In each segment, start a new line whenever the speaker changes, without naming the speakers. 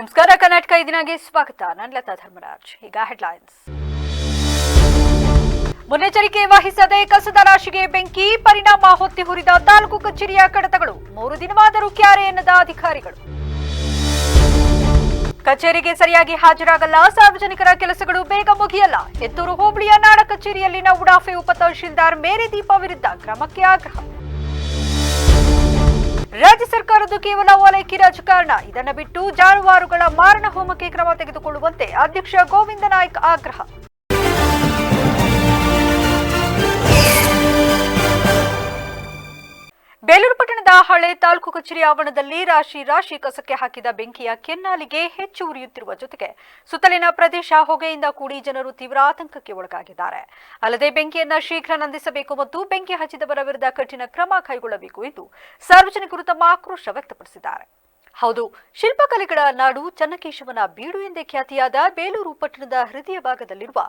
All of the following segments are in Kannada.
ನಮಸ್ಕಾರ ಕರ್ನಾಟಕ ಇದೀನಾಗೆ ಸ್ವಾಗತ. ನಾನು ಲತಾ ಧರ್ಮರಾಜ್. ಈಗ ಹೆಡ್ಲೈನ್ಸ್. ಮುನ್ನೆಚ್ಚರಿಕೆ ವಹಿಸದೆ ಕಸದ ರಾಶಿಗೆ ಬೆಂಕಿ, ಪರಿಣಾಮ ಹೊತ್ತಿ ಹುರಿದ ತಾಲೂಕು ಕಚೇರಿಯ ಕಡತಗಳು. 3 ದಿನವಾದರೂ ಕ್ಯಾರೆ ಎನ್ನದ ಅಧಿಕಾರಿಗಳು. ಕಚೇರಿಗೆ ಸರಿಯಾಗಿ ಹಾಜರಾಗಲ್ಲ, ಸಾರ್ವಜನಿಕರ ಕೆಲಸಗಳು ಬೇಗ ಮುಗಿಯಲ್ಲ. ಹೆತ್ತೂರು ಹೋಬಳಿಯ ನಾಡ ಕಚೇರಿಯಲ್ಲಿನ ಉಡಾಫೆ ಉಪ ತಹಶೀಲ್ದಾರ್ ಮೇರಿ ದೀಪ ವಿರುದ್ಧ ಕ್ರಮಕ್ಕೆ ಆಗ್ರಹ. ರಾಜ್ಯ ಸರ್ಕಾರದ್ದು ಕೇವಲ ಓಲೈಕೆ ರಾಜಕಾರಣ, ಇದನ್ನು ಬಿಟ್ಟು ಜಾನುವಾರುಗಳ ಮಾರಣ ಹೋಮಕ್ಕೆ ಕ್ರಮ ತೆಗೆದುಕೊಳ್ಳುವಂತೆ ಅಧ್ಯಕ್ಷ ಗೋವಿಂದ ನಾಯ್ಕ್ ಆಗ್ರಹ. ಬೇಲೂರು ಪಟ್ಟಣದ ಹಳೆ ತಾಲೂಕು ಕಚೇರಿ ಆವರಣದಲ್ಲಿ ರಾಶಿ ಕಸಕ್ಕೆ ಹಾಕಿದ ಬೆಂಕಿಯ ಕೆನ್ನಾಲಿಗೆ ಹೆಚ್ಚು ಉರಿಯುತ್ತಿರುವ ಜೊತೆಗೆ ಸುತ್ತಲಿನ ಪ್ರದೇಶ ಹೊಗೆಯಿಂದ ಕೂಡಿ ಜನರು ತೀವ್ರ ಆತಂಕಕ್ಕೆ ಒಳಗಾಗಿದ್ದಾರೆ. ಅಲ್ಲದೆ ಬೆಂಕಿಯನ್ನ ಶೀಘ್ರ ನಂದಿಸಬೇಕು ಮತ್ತು ಬೆಂಕಿ ಹಚ್ಚಿದವರ ವಿರುದ್ಧ ಕಠಿಣ ಕ್ರಮ ಕೈಗೊಳ್ಳಬೇಕು ಎಂದು ಸಾರ್ವಜನಿಕರು ತಮ್ಮ ಆಕ್ರೋಶ ವ್ಯಕ್ತಪಡಿಸಿದ್ದಾರೆ. ಹೌದು, ಶಿಲ್ಪಕಲೆಗಳ ನಾಡು, ಚನ್ನಕೇಶವನ ಬೀಡು ಎಂದೇ ಖ್ಯಾತಿಯಾದ ಬೇಲೂರು ಪಟ್ಟಣದ ಹೃದಯ ಭಾಗದಲ್ಲಿರುವ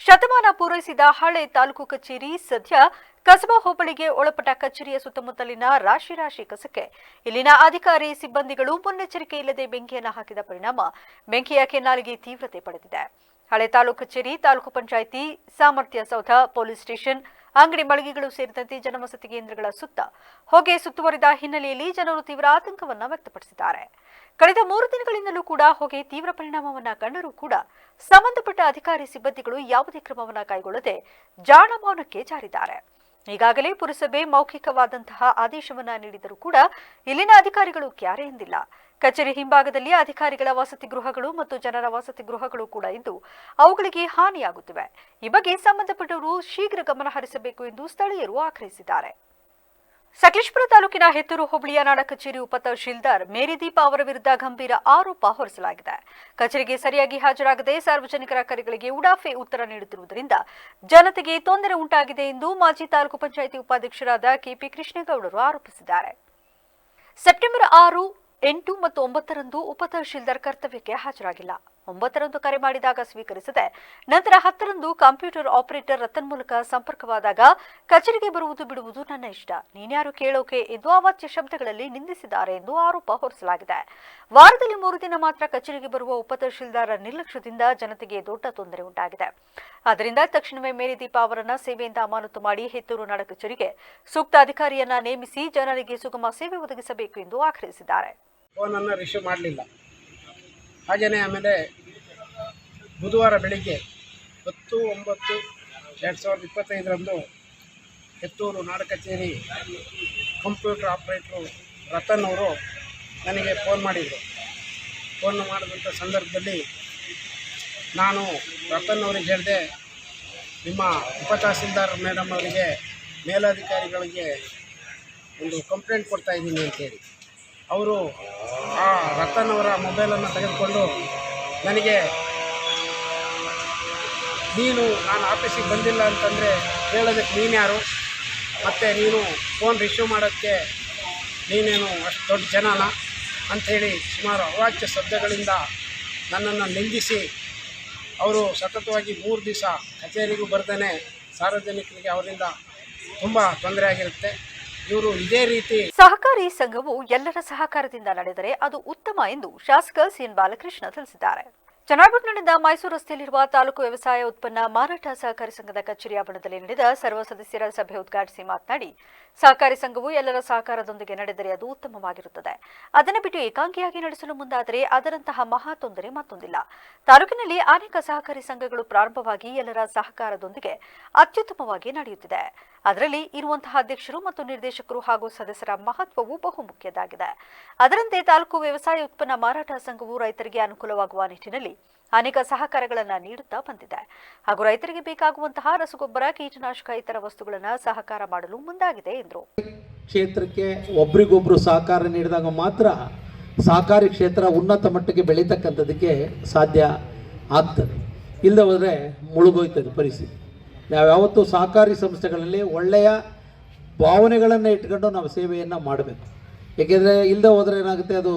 ಶತಮಾನ ಪೂರೈಸಿದ ಹಳೆ ತಾಲೂಕು ಕಚೇರಿ ಸದ್ಯ ಕಸಬಾ ಹೋಬಳಿಗೆ ಒಳಪಟ್ಟ ಕಚೇರಿಯ ಸುತ್ತಮುತ್ತಲಿನ ರಾಶಿ ಕಸಕ್ಕೆ ಇಲ್ಲಿನ ಅಧಿಕಾರಿ ಸಿಬ್ಬಂದಿಗಳು ಮುನ್ನೆಚ್ಚರಿಕೆ ಇಲ್ಲದೆ ಬೆಂಕಿಯನ್ನು ಹಾಕಿದ ಪರಿಣಾಮ ಬೆಂಕಿಯ ಕೆನ್ನಾಲಿಗೆ ತೀವ್ರತೆ ಪಡೆದಿದೆ. ಹಳೆ ತಾಲೂಕು ಕಚೇರಿ, ತಾಲೂಕು ಪಂಚಾಯಿತಿ, ಸಾಮರ್ಥ್ಯ ಸೌಧ, ಪೊಲೀಸ್ ಸ್ಟೇಷನ್, ಅಂಗಡಿ ಮಳಿಗೆಗಳು ಸೇರಿದಂತೆ ಜನವಸತಿ ಕೇಂದ್ರಗಳ ಸುತ್ತ ಹೊಗೆ ಸುತ್ತುವರಿದ ಹಿನ್ನೆಲೆಯಲ್ಲಿ ಜನರು ತೀವ್ರ ಆತಂಕವನ್ನ ವ್ಯಕ್ತಪಡಿಸಿದ್ದಾರೆ. ಕಳೆದ 3 ದಿನಗಳಿಂದಲೂ ಕೂಡ ಹೊಗೆ ತೀವ್ರ ಪರಿಣಾಮವನ್ನ ಕಂಡರೂ ಕೂಡ ಸಂಬಂಧಪಟ್ಟ ಅಧಿಕಾರಿ ಸಿಬ್ಬಂದಿಗಳು ಯಾವುದೇ ಕ್ರಮವನ್ನ ಕೈಗೊಳ್ಳದೆ ಜಾಣಮೌನಕ್ಕೆ ಜಾರಿದ್ದಾರೆ. ಈಗಾಗಲೇ ಪುರಸಭೆ ಮೌಖಿಕವಾದಂತಹ ಆದೇಶವನ್ನ ನೀಡಿದರೂ ಕೂಡ ಇಲ್ಲಿನ ಅಧಿಕಾರಿಗಳು ಕ್ಯಾರೆ ಎಂದಿಲ್ಲ. ಕಚೇರಿ ಹಿಂಭಾಗದಲ್ಲಿ ಅಧಿಕಾರಿಗಳ ವಸತಿ ಗೃಹಗಳು ಮತ್ತು ಜನರ ವಸತಿ ಗೃಹಗಳು ಕೂಡ ಇದ್ದು ಅವುಗಳಿಗೆ ಹಾನಿಯಾಗುತ್ತಿವೆ. ಈ ಬಗ್ಗೆ ಸಂಬಂಧಪಟ್ಟವರು ಶೀಘ್ರ ಗಮನ ಹರಿಸಬೇಕು ಎಂದು ಸ್ಥಳೀಯರು ಆಗ್ರಹಿಸಿದ್ದಾರೆ. ಸಕಲೇಶಪುರ ತಾಲೂಕಿನ ಹೆತ್ತೂರು ಹೋಬಳಿಯ ನಾಡ ಕಚೇರಿ ಉಪ ತಹಶೀಲ್ದಾರ್ ಮೇರಿ ದೀಪ ಅವರ ವಿರುದ್ಧ ಗಂಭೀರ ಆರೋಪ ಹೊರಿಸಲಾಗಿದೆ. ಕಚೇರಿಗೆ ಸರಿಯಾಗಿ ಹಾಜರಾಗದೆ ಸಾರ್ವಜನಿಕರ ಕರೆಗಳಿಗೆ ಉಡಾಫೆ ಉತ್ತರ ನೀಡುತ್ತಿರುವುದರಿಂದ ಜನತೆಗೆ ತೊಂದರೆ ಉಂಟಾಗಿದೆ ಎಂದು ಮಾಜಿ ತಾಲೂಕು ಪಂಚಾಯಿತಿ ಉಪಾಧ್ಯಕ್ಷರಾದ ಕೆಪಿ ಕೃಷ್ಣೇಗೌಡರು ಆರೋಪಿಸಿದ್ದಾರೆ. ಸೆಪ್ಟೆಂಬರ್ 6, 8 ಮತ್ತು 9ರಂದು ಉಪ ತಹಶೀಲ್ದಾರ್ ಕರ್ತವ್ಯಕ್ಕೆ ಹಾಜರಾಗಿಲ್ಲ. 9ರಂದು ಕರೆ ಮಾಡಿದಾಗ ಸ್ವೀಕರಿಸದೆ ನಂತರ 10ರಂದು ಕಂಪ್ಯೂಟರ್ ಆಪರೇಟರ್ ರತನ್ ಮೂಲಕ ಸಂಪರ್ಕವಾದಾಗ ಕಚೇರಿಗೆ ಬರುವುದು ಬಿಡುವುದು ನನ್ನ ಇಷ್ಟ, ನೀನ್ಯಾರು ಕೇಳೋಕೆ ಎಂದು ಅವಾಚ್ಯ ಶಬ್ದಗಳಲ್ಲಿ ನಿಂದಿಸಿದ್ದಾರೆ ಎಂದು ಆರೋಪ ಹೊರಿಸಲಾಗಿದೆ. ವಾರದಲ್ಲಿ 3 ದಿನ ಮಾತ್ರ ಕಚೇರಿಗೆ ಬರುವ ಉಪ ತಹಶೀಲ್ದಾರ ನಿರ್ಲಕ್ಷ್ಯದಿಂದ ಜನತೆಗೆ ದೊಡ್ಡ ತೊಂದರೆ ಉಂಟಾಗಿದೆ. ಆದ್ದರಿಂದ ತಕ್ಷಣವೇ ಮೇರಿ ದೀಪ ಅವರನ್ನ ಸೇವೆಯಿಂದ ಅಮಾನತು ಮಾಡಿ ಹೆತ್ತೂರು ನಾಡ ಕಚೇರಿಗೆ ಸೂಕ್ತ ಅಧಿಕಾರಿಯನ್ನ ನೇಮಿಸಿ ಜನರಿಗೆ ಸುಗಮ ಸೇವೆ ಒದಗಿಸಬೇಕು ಎಂದು ಆಗ್ರಹಿಸಿದ್ದಾರೆ.
ಫೋನನ್ನು ರಿಸೀವ್ ಮಾಡಲಿಲ್ಲ. ಹಾಗೆಯೇ ಆಮೇಲೆ ಬುಧವಾರ ಬೆಳಿಗ್ಗೆ 10/9/2025ರಂದು ಹೆತ್ತೂರು ನಾಡ ಕಚೇರಿ ಕಂಪ್ಯೂಟರ್ ಆಪರೇಟ್ರು ರತನ್ ಅವರು ನನಗೆ ಫೋನ್ ಮಾಡಿದರು. ಫೋನ್ ಮಾಡಿದಂಥ ಸಂದರ್ಭದಲ್ಲಿ ನಾನು ರತನ್ ಅವರಿಗೆ ಹೇಳಿದೆ, ನಿಮ್ಮ ಉಪ ತಹಸೀಲ್ದಾರ್ ಮೇಡಮ್ ಅವರಿಗೆ ಮೇಲಧಿಕಾರಿಗಳಿಗೆ ಒಂದು ಕಂಪ್ಲೇಂಟ್ ಕೊಡ್ತಾ ಇದ್ದೀನಿ ಅಂತೇಳಿ ಅವರು ಆ ರತನ್ ಅವರ ಮೊಬೈಲನ್ನು ತೆಗೆದುಕೊಂಡು ನನಗೆ, ನಾನು ಆಫೀಸಿಗೆ ಬಂದಿಲ್ಲ ಅಂತಂದರೆ ಹೇಳೋದಕ್ಕೆ ನೀನು ಯಾರು, ಮತ್ತು ನೀನು ಫೋನ್ ರಿಸೀವ್ ಮಾಡೋಕ್ಕೆ ನೀನೇನು ಅಷ್ಟು ದೊಡ್ಡ ಜನನ ಅಂಥೇಳಿ ಸುಮಾರು ಅವಾಚ್ಯ ಶಬ್ದಗಳಿಂದ ನನ್ನನ್ನು ನಿಂದಿಸಿ ಅವರು ಸತತವಾಗಿ 3 ದಿವಸ ಕಚೇರಿಗೂ ಬರ್ದೇ ಸಾರ್ವಜನಿಕರಿಗೆ ಅವರಿಂದ ತುಂಬ ತೊಂದರೆ ಆಗಿರುತ್ತೆ. ಇವರು ಇದೇ ರೀತಿ
ಸಹಕಾರಿ ಸಂಘವು ಎಲ್ಲರ ಸಹಕಾರದಿಂದ ನಡೆದರೆ ಅದು ಉತ್ತಮ ಎಂದು ಶಾಸಕ ಸಿಎನ್ ಬಾಲಕೃಷ್ಣ ತಿಳಿಸಿದ್ದಾರೆ. ಚನ್ನರಾಯಪಟ್ಟಣದ ಮೈಸೂರು ರಸ್ತೆಯಲ್ಲಿರುವ ತಾಲೂಕು ವ್ಯವಸಾಯ ಉತ್ಪನ್ನ ಮಾರಾಟ ಸಹಕಾರಿ ಸಂಘದ ಕಚೇರಿ ಆವರಣದಲ್ಲಿ ನಡೆದ ಸರ್ವ ಸದಸ್ಯರ ಸಭೆ ಉದ್ಘಾಟಿಸಿ ಮಾತನಾಡಿ, ಸಹಕಾರಿ ಸಂಘವು ಎಲ್ಲರ ಸಹಕಾರದೊಂದಿಗೆ ನಡೆದರೆ ಅದು ಉತ್ತಮವಾಗಿರುತ್ತದೆ. ಅದನ್ನು ಬಿಟ್ಟು ಏಕಾಂಗಿಯಾಗಿ ನಡೆಸಲು ಮುಂದಾದರೆ ಅದರಂತಹ ಮಹಾ ತೊಂದರೆ ಮತ್ತೊಂದಿಲ್ಲ. ತಾಲೂಕಿನಲ್ಲಿ ಅನೇಕ ಸಹಕಾರಿ ಸಂಘಗಳು ಪ್ರಾರಂಭವಾಗಿ ಎಲ್ಲರ ಸಹಕಾರದೊಂದಿಗೆ ಅತ್ಯುತ್ತಮವಾಗಿ ನಡೆಯುತ್ತಿದೆ. ಅದರಲ್ಲಿ ಇರುವಂತಹ ಅಧ್ಯಕ್ಷರು ಮತ್ತು ನಿರ್ದೇಶಕರು ಹಾಗೂ ಸದಸ್ಯರ ಮಹತ್ವವು ಬಹುಮುಖ್ಯದ್ದಾಗಿದೆ. ಅದರಂತೆ ತಾಲೂಕು ವ್ಯವಸಾಯ ಉತ್ಪನ್ನ ಮಾರಾಟ ಸಂಘವು ರೈತರಿಗೆ ಅನುಕೂಲವಾಗುವ ನಿಟ್ಟಿನಲ್ಲಿ ಅನೇಕ ಸಹಕಾರಗಳನ್ನು ನೀಡುತ್ತಾ ಬಂದಿದೆ ಹಾಗೂ ರೈತರಿಗೆ ಬೇಕಾಗುವಂತಹ ರಸಗೊಬ್ಬರ, ಕೀಟನಾಶಕ, ಇತರ ವಸ್ತುಗಳನ್ನು ಸಹಕಾರ ಮಾಡಲು ಮುಂದಾಗಿದೆ ಎಂದರು.
ಕ್ಷೇತ್ರಕ್ಕೆ ಒಬ್ರಿಗೊಬ್ರು ಸಹಕಾರ ನೀಡಿದಾಗ ಮಾತ್ರ ಸಹಕಾರಿ ಕ್ಷೇತ್ರ ಉನ್ನತ ಮಟ್ಟಕ್ಕೆ ಬೆಳೀತಕ್ಕಂಥದಕ್ಕೆ ಸಾಧ್ಯ ಆಗ್ತದೆ. ಇಲ್ಲದೆ ಹೋದರೆ ಮುಳುಗೋಯ್ತದೆ ಪರಿಸ್ಥಿತಿ. ನಾವು ಯಾವತ್ತೂ ಸಹಕಾರಿ ಸಂಸ್ಥೆಗಳಲ್ಲಿ ಒಳ್ಳೆಯ ಭಾವನೆಗಳನ್ನು ಇಟ್ಕೊಂಡು ನಾವು ಸೇವೆಯನ್ನು ಮಾಡಬೇಕು. ಏಕೆಂದರೆ ಇಲ್ಲದೆ ಹೋದರೆ ಏನಾಗುತ್ತೆ, ಅದು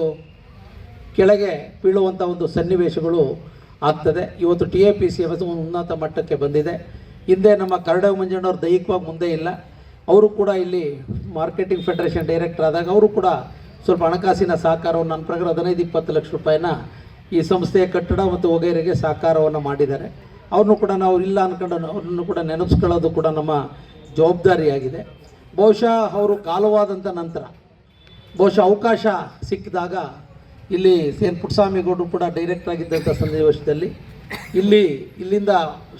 ಕೆಳಗೆ ಬೀಳುವಂಥ ಒಂದು ಸನ್ನಿವೇಶಗಳು ಆಗ್ತದೆ. ಇವತ್ತು TAPC ಉನ್ನತ ಮಟ್ಟಕ್ಕೆ ಬಂದಿದೆ. ಹಿಂದೆ ನಮ್ಮ ಕರಡವ ಮಂಜಣ್ಣವ್ರು ದೈಹಿಕವಾಗಿ ಮುಂದೆ ಇಲ್ಲ. ಅವರು ಕೂಡ ಇಲ್ಲಿ ಮಾರ್ಕೆಟಿಂಗ್ ಫೆಡರೇಷನ್ ಡೈರೆಕ್ಟರ್ ಆದಾಗ ಅವರು ಕೂಡ ಸ್ವಲ್ಪ ಹಣಕಾಸಿನ ಸಹಕಾರವನ್ನು ನನ್ನ ಪ್ರಕಾರ 15-20 ಲಕ್ಷ ರೂಪಾಯಿನ ಈ ಸಂಸ್ಥೆಯ ಕಟ್ಟಡ ಮತ್ತು ವಗೈರೆಗೆ ಸಹಕಾರವನ್ನು ಮಾಡಿದ್ದಾರೆ. ಅವ್ರನ್ನೂ ಕೂಡ ನಾವು ಇಲ್ಲ ಅಂದ್ಕೊಂಡು ಅವ್ರನ್ನು ಕೂಡ ನೆನಪಿಸ್ಕೊಳ್ಳೋದು ಕೂಡ ನಮ್ಮ ಜವಾಬ್ದಾರಿಯಾಗಿದೆ. ಬಹುಶಃ ಅವರು ಕಾಲವಾದಂಥ ನಂತರ ಬಹುಶಃ ಅವಕಾಶ ಸಿಕ್ಕಿದಾಗ ಇಲ್ಲಿ ಸೇನ್ ಪುಟ್ಟಸ್ವಾಮಿಗೌಡರು ಕೂಡ ಡೈರೆಕ್ಟರ್ ಆಗಿದ್ದಂಥ ಸನ್ನಿವೇಶದಲ್ಲಿ ಇಲ್ಲಿಂದ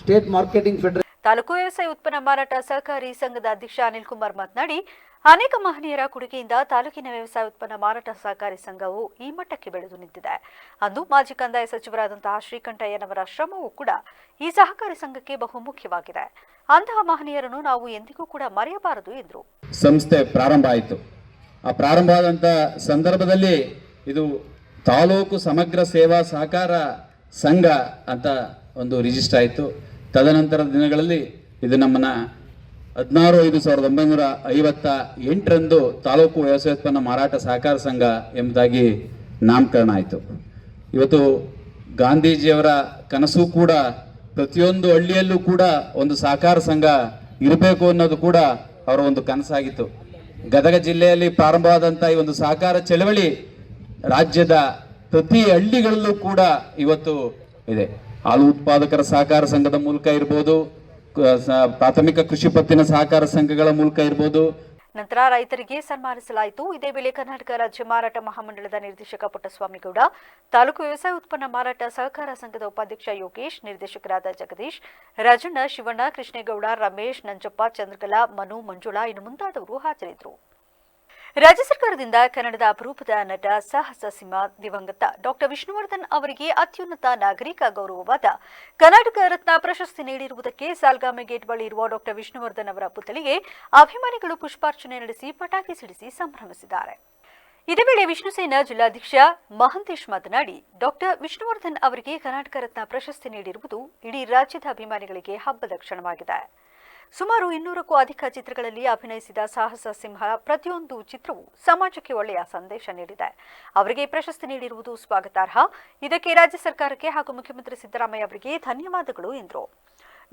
ಸ್ಟೇಟ್ ಮಾರ್ಕೆಟಿಂಗ್ ಫೆಡರೇಷನ್
ತಾಲೂಕು ವ್ಯವಸಾಯ ಉತ್ಪನ್ನ ಮಾರಾಟ ಸಹಕಾರಿ ಸಂಘದ ಅಧ್ಯಕ್ಷ ಅನಿಲ್ ಕುಮಾರ್ ಮಾತನಾಡಿ, ಅನೇಕ ಮಹನೀಯರ ಕೊಡುಗೆಯಿಂದ ತಾಲೂಕಿನ ವ್ಯವಸಾಯ ಉತ್ಪನ್ನ ಮಾರಾಟ ಸಹಕಾರಿ ಸಂಘವು ಈ ಮಟ್ಟಕ್ಕೆ ಬೆಳೆದು ನಿಂತಿದೆ. ಅಂದು ಮಾಜಿ ಕಂದಾಯ ಸಚಿವರಾದಂತಹ ಶ್ರೀಕಂಠಯ್ಯನವರ ಶ್ರಮವೂ ಕೂಡ ಈ ಸಹಕಾರಿ ಸಂಘಕ್ಕೆ ಬಹುಮುಖ್ಯವಾಗಿದೆ. ಅಂತಹ ಮಹನೀಯರನ್ನು ನಾವು ಎಂದಿಗೂ ಕೂಡ ಮರೆಯಬಾರದು ಎಂದರು.
ಸಂಸ್ಥೆ ಪ್ರಾರಂಭ ಆಯಿತು. ಆ ಪ್ರಾರಂಭ ಆದಂಥ ಸಂದರ್ಭದಲ್ಲಿ ಇದು ತಾಲೂಕು ಸಮಗ್ರ ಸೇವಾ ಸಹಕಾರ ಸಂಘ ಅಂತ ಒಂದು ರಿಜಿಸ್ಟರ್ ಆಯಿತು. ತದನಂತರದ ದಿನಗಳಲ್ಲಿ ಇದು ನಮ್ಮನ್ನ 16/5/1958 ತಾಲೂಕು ವ್ಯವಸಾಯೋತ್ಪನ್ನ ಮಾರಾಟ ಸಹಕಾರ ಸಂಘ ಎಂಬುದಾಗಿ ನಾಮಕರಣ ಆಯಿತು. ಇವತ್ತು ಗಾಂಧೀಜಿಯವರ ಕನಸು ಕೂಡ ಪ್ರತಿಯೊಂದು ಹಳ್ಳಿಯಲ್ಲೂ ಕೂಡ ಒಂದು ಸಹಕಾರ ಸಂಘ ಇರಬೇಕು ಅನ್ನೋದು ಕೂಡ ಅವರ ಒಂದು ಕನಸಾಗಿತ್ತು. ಗದಗ ಜಿಲ್ಲೆಯಲ್ಲಿ ಪ್ರಾರಂಭವಾದಂಥ ಈ ಒಂದು ಸಹಕಾರ ಚಳವಳಿ ರಾಜ್ಯದ ಪ್ರತಿ ಹಳ್ಳಿಗಳಲ್ಲೂ ಕೂಡ ಇವತ್ತು ಇದೆ. ಹಾಲು ಉತ್ಪಾದಕರ ಸಹಕಾರ ಸಂಘದ ಮೂಲಕ ಇರ್ಬೋದು, ಪ್ರಾಥಮಿಕ ಕೃಷಿ ಪತ್ತಿನ ಸಹಕಾರ ಸಂಘಗಳ ಮೂಲಕ ಇರ್ಬೋದು.
ನಂತರ ರೈತರಿಗೆ ಸನ್ಮಾನಿಸಲಾಯಿತು. ಇದೇ ವೇಳೆ ಕರ್ನಾಟಕ ರಾಜ್ಯ ಮಾರಾಟ ಮಹಾಮಂಡಳದ ನಿರ್ದೇಶಕ ಪುಟ್ಟಸ್ವಾಮಿಗೌಡ, ತಾಲೂಕು ವ್ಯವಸಾಯ ಉತ್ಪನ್ನ ಮಾರಾಟ ಸಹಕಾರ ಸಂಘದ ಉಪಾಧ್ಯಕ್ಷ ಯೋಗೇಶ್, ನಿರ್ದೇಶಕರಾದ ಜಗದೀಶ್, ರಾಜಣ್ಣ, ಶಿವಣ್ಣ, ಕೃಷ್ಣೇಗೌಡ, ರಮೇಶ್, ನಂಜಪ್ಪ, ಚಂದ್ರಕಲಾ, ಮನು, ಮಂಜುಳಾ ಇನ್ನು ಮುಂತಾದವರು ಹಾಜರಿದ್ದರು. ರಾಜ್ಯ ಸರ್ಕಾರದಿಂದ ಕನ್ನಡದ ಅಪರೂಪದ ನಟ ಸಾಹಸ ಸಿಂಹ ದಿವಂಗತ ಡಾಕ್ಟರ್ ವಿಷ್ಣುವರ್ಧನ್ ಅವರಿಗೆ ಅತ್ಯುನ್ನತ ನಾಗರಿಕ ಗೌರವವಾದ ಕರ್ನಾಟಕ ರತ್ನ ಪ್ರಶಸ್ತಿ ನೀಡಿರುವುದಕ್ಕೆ ಸಾಲ್ಗಾಮೆ ಗೇಟ್ ಬಳಿ ಇರುವ ಡಾಕ್ಟರ್ ವಿಷ್ಣುವರ್ಧನ್ ಅವರ ಪುತ್ಥಳಿಗೆ ಅಭಿಮಾನಿಗಳು ಪುಷ್ಪಾರ್ಚನೆ ನಡೆಸಿ ಪಟಾಕಿ ಸಿಡಿಸಿ ಸಂಭ್ರಮಿಸಿದ್ದಾರೆ. ಇದೇ ವೇಳೆ ವಿಷ್ಣುಸೇನಾ ಜಿಲ್ಲಾಧ್ಯಕ್ಷ ಮಹಂತೇಶ್ ಮಾತನಾಡಿ, ಡಾಕ್ಟರ್ ವಿಷ್ಣುವರ್ಧನ್ ಅವರಿಗೆ ಕರ್ನಾಟಕ ರತ್ನ ಪ್ರಶಸ್ತಿ ನೀಡಿರುವುದು ಇಡೀ ರಾಜ್ಯದ ಅಭಿಮಾನಿಗಳಿಗೆ ಹಬ್ಬದ ಕ್ಷಣವಾಗಿದೆ. ಸುಮಾರು 200ಕ್ಕೂ ಅಧಿಕ ಚಿತ್ರಗಳಲ್ಲಿ ಅಭಿನಯಿಸಿದ ಸಾಹಸ ಸಿಂಹ ಪ್ರತಿಯೊಂದು ಚಿತ್ರವೂ ಸಮಾಜಕ್ಕೆ ಒಳ್ಳೆಯ ಸಂದೇಶ ನೀಡಿದೆ. ಅವರಿಗೆ ಪ್ರಶಸ್ತಿ ನೀಡಿರುವುದು ಸ್ವಾಗತಾರ್ಹ. ಇದಕ್ಕೆ ರಾಜ್ಯ ಸರ್ಕಾರಕ್ಕೆ ಹಾಗೂ ಮುಖ್ಯಮಂತ್ರಿ ಸಿದ್ದರಾಮಯ್ಯ ಅವರಿಗೆ ಧನ್ಯವಾದಗಳು ಎಂದರು.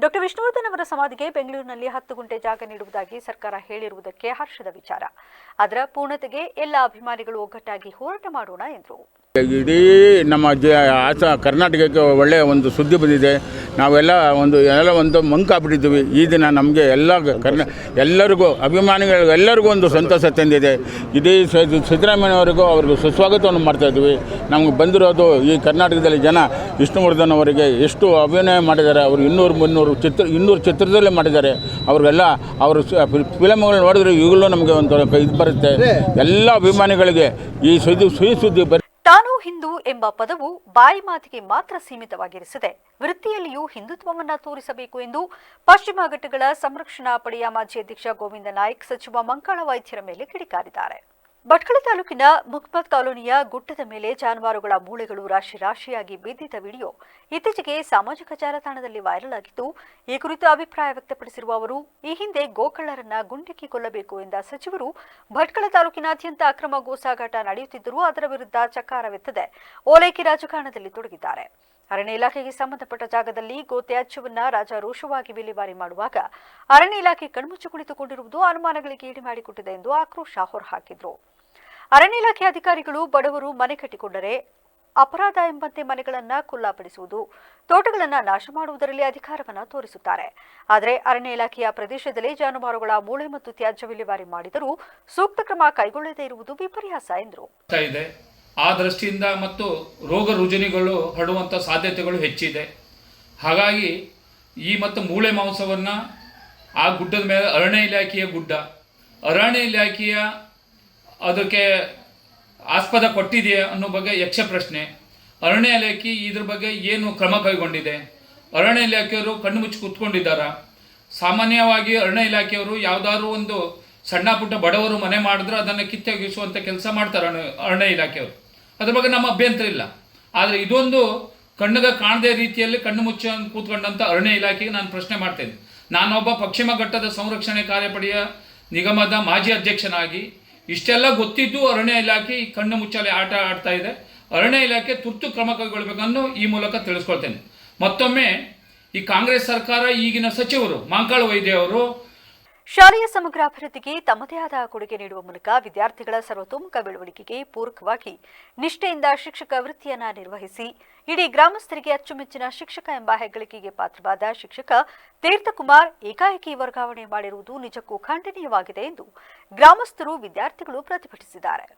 ಡಾಕ್ಟರ್ ವಿಷ್ಣುವರ್ಧನ್ ಅವರ ಸಮಾಧಿಗೆ ಬೆಂಗಳೂರಿನಲ್ಲಿ 10 ಗುಂಟೆ ಜಾಗ ನೀಡುವುದಾಗಿ ಸರ್ಕಾರ ಹೇಳಿರುವುದಕ್ಕೆ ಹರ್ಷದ ವಿಚಾರ. ಅದರ ಪೂರ್ಣತೆಗೆ ಎಲ್ಲ ಅಭಿಮಾನಿಗಳು ಒಗ್ಗಟ್ಟಾಗಿ ಹೋರಾಟ ಮಾಡೋಣ ಎಂದರು.
ಇಡೀ ನಮ್ಮ ಕರ್ನಾಟಕಕ್ಕೆ ಒಳ್ಳೆಯ ಒಂದು ಸುದ್ದಿ ಬಂದಿದೆ. ನಾವೆಲ್ಲ ಒಂದು ಮಂಕಾಗ್ಬಿಟ್ಟಿದ್ದೀವಿ. ಈ ದಿನ ನಮಗೆ ಎಲ್ಲರಿಗೂ ಅಭಿಮಾನಿಗಳಿಗೆಲ್ಲರಿಗೂ ಒಂದು ಸಂತೋಷ ತಂದಿದೆ. ಇಡೀ ಸಿದ್ದರಾಮಯ್ಯನವರಿಗೂ ಅವ್ರಿಗೂ ಸುಸ್ವಾಗತವನ್ನು ಮಾಡ್ತಾಯಿದ್ವಿ. ನಮಗೆ ಬಂದಿರೋದು ಈ ಕರ್ನಾಟಕದಲ್ಲಿ ಜನ ವಿಷ್ಣುವರ್ಧನ್ ಅವರಿಗೆ ಎಷ್ಟು ಅಭಿನಯ ಮಾಡಿದ್ದಾರೆ. ಅವರು 200 ಚಿತ್ರದಲ್ಲೇ ಮಾಡಿದ್ದಾರೆ. ಅವ್ರಿಗೆಲ್ಲ ಅವರು ಫಿಲಮ್ಗಳು ನೋಡಿದ್ರೆ ಈಗಲೂ ನಮಗೆ ಒಂದು ಇದು ಬರುತ್ತೆ. ಎಲ್ಲ ಅಭಿಮಾನಿಗಳಿಗೆ ಈ ಸುದ್ದಿ
ತಾನು ಹಿಂದೂ ಎಂಬ ಪದವು ಬಾಯಿ ಮಾತಿಗೆ ಮಾತ್ರ ಸೀಮಿತವಾಗಿರಿಸದೆ ವೃತ್ತಿಯಲ್ಲಿಯೂ ಹಿಂದುತ್ವವನ್ನ ತೋರಿಸಬೇಕು ಎಂದು ಪಶ್ಚಿಮ ಘಟ್ಟಗಳ ಸಂರಕ್ಷಣಾ ಪಡೆಯ ಮಾಜಿ ಅಧ್ಯಕ್ಷ ಗೋವಿಂದ ನಾಯ್ಕ್ ಸಚಿವ ಮಂಕಾಳ ವೈದ್ಯರ ಮೇಲೆ ಕಿಡಿಕಾರಿದ್ದಾರೆ. ಭಟ್ಕಳ ತಾಲೂಕಿನ ಮುಕ್ಮತ್ ಕಾಲೋನಿಯ ಗುಡ್ಡದ ಮೇಲೆ ಜಾನುವಾರುಗಳ ಮೂಳೆಗಳು ರಾಶಿ ರಾಶಿಯಾಗಿ ಬಿದ್ದಿದ್ದ ವಿಡಿಯೋ ಇತ್ತೀಚೆಗೆ ಸಾಮಾಜಿಕ ಜಾಲತಾಣದಲ್ಲಿ ವೈರಲ್ ಆಗಿದ್ದು, ಈ ಕುರಿತು ಅಭಿಪ್ರಾಯ ವ್ಯಕ್ತಪಡಿಸಿರುವ ಅವರು, ಈ ಹಿಂದೆ ಗೋಕಳ್ಳರನ್ನ ಗುಂಡಿಕ್ಕಿ ಕೊಲ್ಲಬೇಕು ಎಂದ ಸಚಿವರು ಭಟ್ಕಳ ತಾಲೂಕಿನಾದ್ಯಂತ ಅಕ್ರಮ ಗೋಸಾಗಾಟ ನಡೆಯುತ್ತಿದ್ದರೂ ಅದರ ವಿರುದ್ಧ ಚಕಾರವೆತ್ತದೆ ಓಲೈಕೆ ರಾಜಕಾರಣದಲ್ಲಿ ತೊಡಗಿದ್ದಾರೆ. ಅರಣ್ಯ ಇಲಾಖೆಗೆ ಸಂಬಂಧಪಟ್ಟ ಜಾಗದಲ್ಲಿ ಗೋತ್ಯಾಜ್ಯವನ್ನ ರಾಜಾರೋಷವಾಗಿ ವಿಲೇವಾರಿ ಮಾಡುವಾಗ ಅರಣ್ಯ ಇಲಾಖೆ ಕಣ್ಮುಚ್ಚಿ ಕುಳಿತುಕೊಂಡಿರುವುದು ಅನುಮಾನಗಳಿಗೆ ಈಡು ಮಾಡಿಕೊಟ್ಟಿದೆ ಎಂದು ಆಕ್ರೋಶ ಹೊರಹಾಕಿದ್ರು. ಅರಣ್ಯ ಇಲಾಖೆ ಅಧಿಕಾರಿಗಳು ಬಡವರು ಮನೆ ಕಟ್ಟಿಕೊಂಡರೆ ಅಪರಾಧ ಎಂಬಂತೆ ಮನೆಗಳನ್ನ ಖುಲ್ಲಾಪಡಿಸುವುದು, ತೋಟಗಳನ್ನ ನಾಶ ಮಾಡುವುದರಲ್ಲಿ ಅಧಿಕಾರವನ್ನ ತೋರಿಸುತ್ತಾರೆ. ಆದರೆ ಅರಣ್ಯ ಇಲಾಖೆಯ ಪ್ರದೇಶದಲ್ಲಿ ಜಾನುವಾರುಗಳ ಮೂಳೆ ಮತ್ತು ತ್ಯಾಜ್ಯ ವಿಲೇವಾರಿ ಮಾಡಿದರೂ ಸೂಕ್ತ ಕ್ರಮ ಕೈಗೊಳ್ಳದೇ ಇರುವುದು ವಿಪರ್ಯಾಸ ಎಂದರು.
ಆ ದೃಷ್ಟಿಯಿಂದ ಮತ್ತು ರೋಗ ರುಜಿನಗಳು ಹರಡುವಂಥ ಸಾಧ್ಯತೆಗಳು ಹೆಚ್ಚಿದೆ. ಹಾಗಾಗಿ ಈ ಮತ್ತು ಮೂಳೆ ಮಾಂಸವನ್ನು ಆ ಗುಡ್ಡದ ಮೇಲೆ ಅರಣ್ಯ ಇಲಾಖೆಯ ಅರಣ್ಯ ಇಲಾಖೆಯ ಅದಕ್ಕೆ ಆಸ್ಪದ ಕೊಟ್ಟಿದೆಯಾ ಅನ್ನೋ ಬಗ್ಗೆ ಯಕ್ಷ ಪ್ರಶ್ನೆ. ಅರಣ್ಯ ಇಲಾಖೆ ಇದ್ರ ಬಗ್ಗೆ ಏನು ಕ್ರಮ ಕೈಗೊಂಡಿದೆ? ಅರಣ್ಯ ಇಲಾಖೆಯವರು ಕಣ್ಣು ಮುಚ್ಚಿ ಕೂತ್ಕೊಂಡಿದ್ದಾರಾ? ಸಾಮಾನ್ಯವಾಗಿ ಅರಣ್ಯ ಇಲಾಖೆಯವರು ಯಾವುದಾದ್ರೂ ಒಂದು ಸಣ್ಣ ಪುಟ್ಟ ಬಡವರು ಮನೆ ಮಾಡಿದ್ರೆ ಅದನ್ನು ಕಿತ್ತೊಗೆಸುವಂಥ ಕೆಲಸ ಮಾಡ್ತಾರೆ ಅರಣ್ಯ ಇಲಾಖೆಯವರು. ಅದ್ರ ಬಗ್ಗೆ ನಮ್ಮ ಅಭ್ಯಂತರ ಇಲ್ಲ. ಆದರೆ ಇದೊಂದು ಕಣ್ಣಿಗೆ ಕಾಣದೇ ರೀತಿಯಲ್ಲಿ ಕಣ್ಣು ಮುಚ್ಚಿ ಕೂತ್ಕೊಂಡಂಥ ಅರಣ್ಯ ಇಲಾಖೆಗೆ ನಾನು ಪ್ರಶ್ನೆ ಮಾಡ್ತೇನೆ. ನಾನೊಬ್ಬ ಪಶ್ಚಿಮ ಘಟ್ಟದ ಸಂರಕ್ಷಣೆ ಕಾರ್ಯಪಡೆಯ ನಿಗಮದ ಮಾಜಿ ಅಧ್ಯಕ್ಷನಾಗಿ ಇಷ್ಟೆಲ್ಲ ಗೊತ್ತಿದ್ದು ಅರಣ್ಯ ಇಲಾಖೆ ಈ ಕಣ್ಣು ಮುಚ್ಚಾಲೆ ಆಟ ಆಡ್ತಾ ಇದೆ. ಅರಣ್ಯ ಇಲಾಖೆ ತುರ್ತು ಕ್ರಮ ಕೈಗೊಳ್ಳಬೇಕನ್ನು ಈ ಮೂಲಕ ತಿಳಿಸ್ಕೊಳ್ತೇನೆ. ಮತ್ತೊಮ್ಮೆ ಈ ಕಾಂಗ್ರೆಸ್ ಸರ್ಕಾರ ಈಗಿನ ಸಚಿವರು ಮಂಕಾಳ ವೈದ್ಯ ಅವರು
ಶಾಲೆಯ ಸಮಗ್ರ ಅಭಿವೃದ್ಧಿಗೆ ತಮ್ಮದೇ ಆದ ಕೊಡುಗೆ ನೀಡುವ ಮೂಲಕ ವಿದ್ಯಾರ್ಥಿಗಳ ಸರ್ವತೋಮುಖ ಬೆಳವಣಿಗೆಗೆ ಪೂರಕವಾಗಿ ನಿಷ್ಠೆಯಿಂದ ಶಿಕ್ಷಕ ವೃತ್ತಿಯನ್ನ ನಿರ್ವಹಿಸಿ ಇಡೀ ಗ್ರಾಮಸ್ಥರಿಗೆ ಅಚ್ಚುಮೆಚ್ಚಿನ ಶಿಕ್ಷಕ ಎಂಬ ಹೆಗ್ಗಳಿಕೆಗೆ ಪಾತ್ರವಾದ ಶಿಕ್ಷಕ ತೀರ್ಥಕುಮಾರ್ ಏಕಾಏಕಿ ವರ್ಗಾವಣೆ ಮಾಡಿರುವುದು ನಿಜಕ್ಕೂ ಖಂಡನೀಯವಾಗಿದೆ ಎಂದು ಗ್ರಾಮಸ್ಥರು ವಿದ್ಯಾರ್ಥಿಗಳು ಪ್ರತಿಭಟಿಸಿದ್ದಾರೆ.